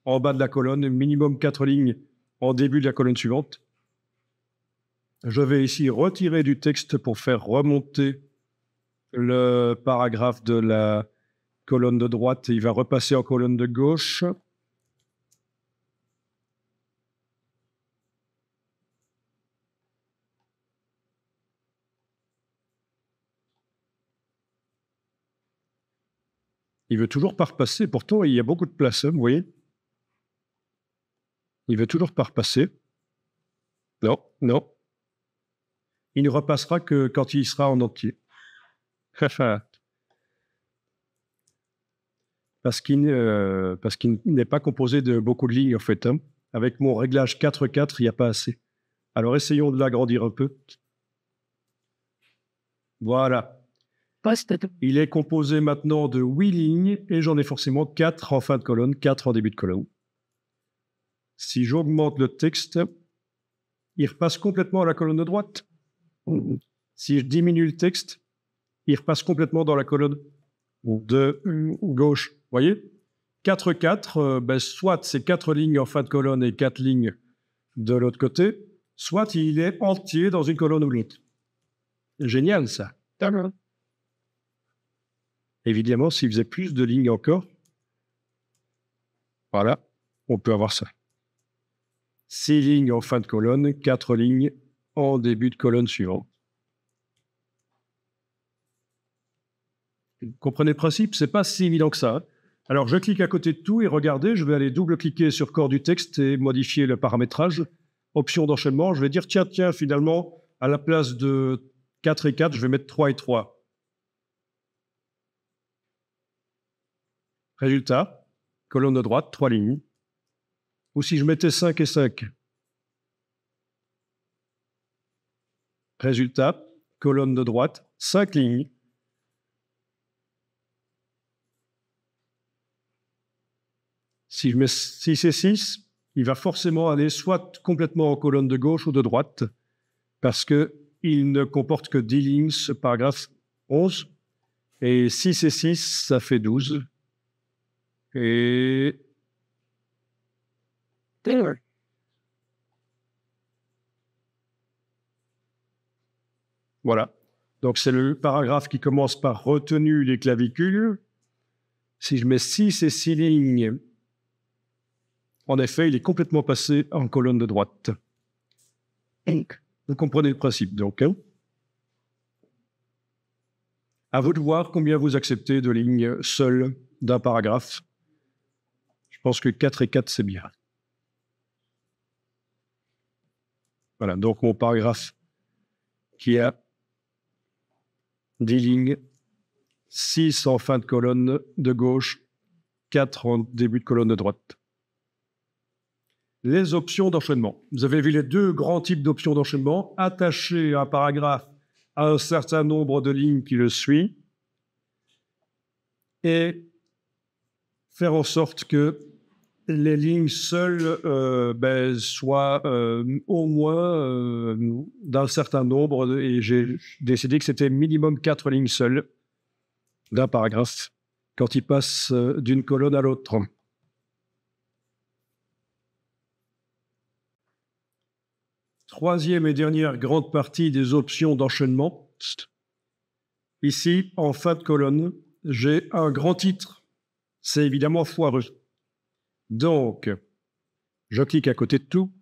en bas de la colonne, minimum 4 lignes en début de la colonne suivante. Je vais ici retirer du texte pour faire remonter le paragraphe de la colonne de droite. Il va repasser en colonne de gauche. Il veut toujours pas repasser. Pourtant, il y a beaucoup de place, hein, vous voyez. Il veut toujours pas repasser. Non, non. Il ne repassera que quand il sera en entier. Parce qu'il n'est pas composé de beaucoup de lignes, en fait. Hein. Avec mon réglage 4-4, il n'y a pas assez. Alors, essayons de l'agrandir un peu. Voilà. Il est composé maintenant de 8 lignes et j'en ai forcément 4 en fin de colonne, 4 en début de colonne. Si j'augmente le texte, il repasse complètement à la colonne de droite. Si je diminue le texte, il repasse complètement dans la colonne de gauche. Vous voyez 4-4, ben, soit c'est 4 lignes en fin de colonne et 4 lignes de l'autre côté, soit il est entier dans une colonne ou l'autre. Génial, ça. D'accord. Évidemment, s'il faisait plus de lignes encore, voilà, on peut avoir ça. 6 lignes en fin de colonne, 4 lignes en début de colonne suivante. Vous comprenez le principe? C'est pas si évident que ça. Hein. Alors, je clique à côté de tout et regardez, je vais aller double-cliquer sur corps du texte et modifier le paramétrage. Option d'enchaînement, je vais dire, tiens, finalement, à la place de 4 et 4, je vais mettre 3 et 3. Résultat, colonne de droite, 3 lignes. Ou si je mettais 5 et 5. Résultat, colonne de droite, 5 lignes. Si je mets 6 et 6, il va forcément aller soit complètement en colonne de gauche ou de droite, parce qu'il ne comporte que 10 lignes, ce paragraphe 11. Et 6 et 6, ça fait 12. Et... Voilà. Donc, c'est le paragraphe qui commence par « retenu les clavicules ». Si je mets 6 et 6 lignes, en effet, il est complètement passé en colonne de droite. Vous comprenez le principe, donc. Hein? À vous de voir combien vous acceptez de lignes seules d'un paragraphe. Je pense que 4 et 4, c'est bien. Voilà, donc mon paragraphe qui a 10 lignes, 6 en fin de colonne de gauche, 4 en début de colonne de droite. Les options d'enchaînement. Vous avez vu les deux grands types d'options d'enchaînement. Attacher un paragraphe à un certain nombre de lignes qui le suit et faire en sorte que les lignes seules soient au moins d'un certain nombre. Et j'ai décidé que c'était minimum 4 lignes seules d'un paragraphe quand il passe d'une colonne à l'autre. troisième et dernière grande partie des options d'enchaînement. Ici, en fin de colonne, j'ai un grand titre. C'est évidemment foireux. Donc, je clique à côté de tout.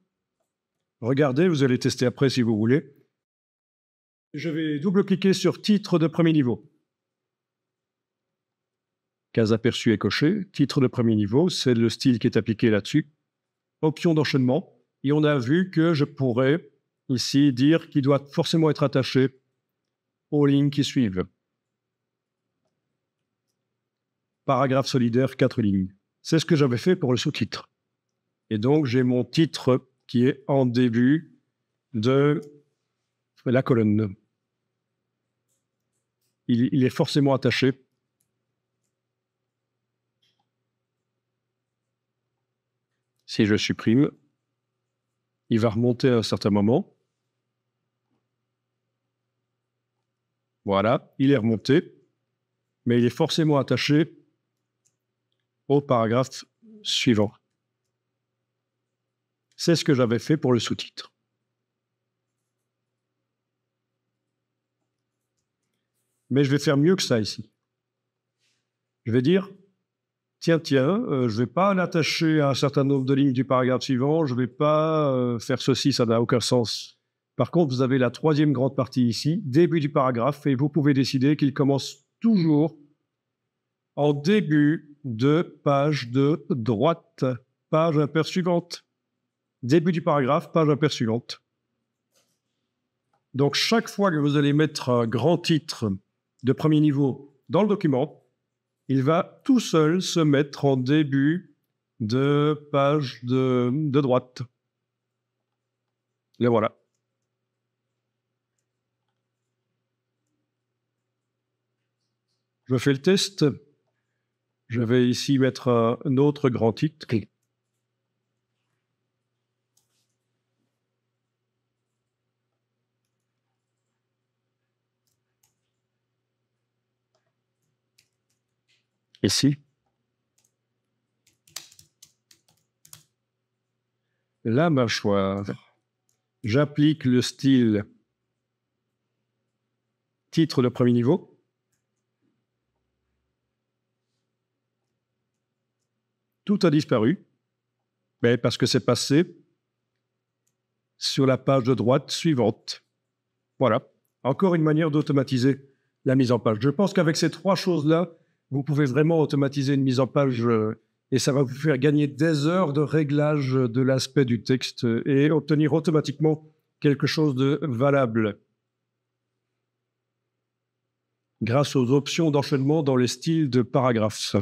Regardez, vous allez tester après si vous voulez. Je vais double-cliquer sur titre de premier niveau. Case aperçue est cochée. Titre de premier niveau, c'est le style qui est appliqué là-dessus. Option d'enchaînement. Et on a vu que je pourrais ici dire qu'il doit forcément être attaché aux lignes qui suivent. Paragraphe solidaire, 4 lignes. C'est ce que j'avais fait pour le sous-titre. Et donc, j'ai mon titre qui est en début de la colonne. Il est forcément attaché. Si je supprime, il va remonter à un certain moment. Voilà, il est remonté, mais il est forcément attaché au paragraphe suivant. C'est ce que j'avais fait pour le sous-titre. Mais je vais faire mieux que ça ici. Je vais dire, tiens, je ne vais pas l'attacher à un certain nombre de lignes du paragraphe suivant, je ne vais pas faire ceci, ça n'a aucun sens. Par contre, vous avez la troisième grande partie ici, début du paragraphe, et vous pouvez décider qu'il commence toujours en début de page de droite, page impaire suivante. Début du paragraphe, page impaire suivante. Donc, chaque fois que vous allez mettre un grand titre de premier niveau dans le document, il va tout seul se mettre en début de page de droite. Et voilà. Je fais le test. Je vais ici mettre un autre grand titre. Ici. La mâchoire. J'applique le style titre de premier niveau. Tout a disparu, mais parce que c'est passé sur la page de droite suivante. Voilà. Encore une manière d'automatiser la mise en page. Je pense qu'avec ces trois choses-là, vous pouvez vraiment automatiser une mise en page et ça va vous faire gagner des heures de réglage de l'aspect du texte et obtenir automatiquement quelque chose de valable grâce aux options d'enchaînement dans les styles de paragraphes.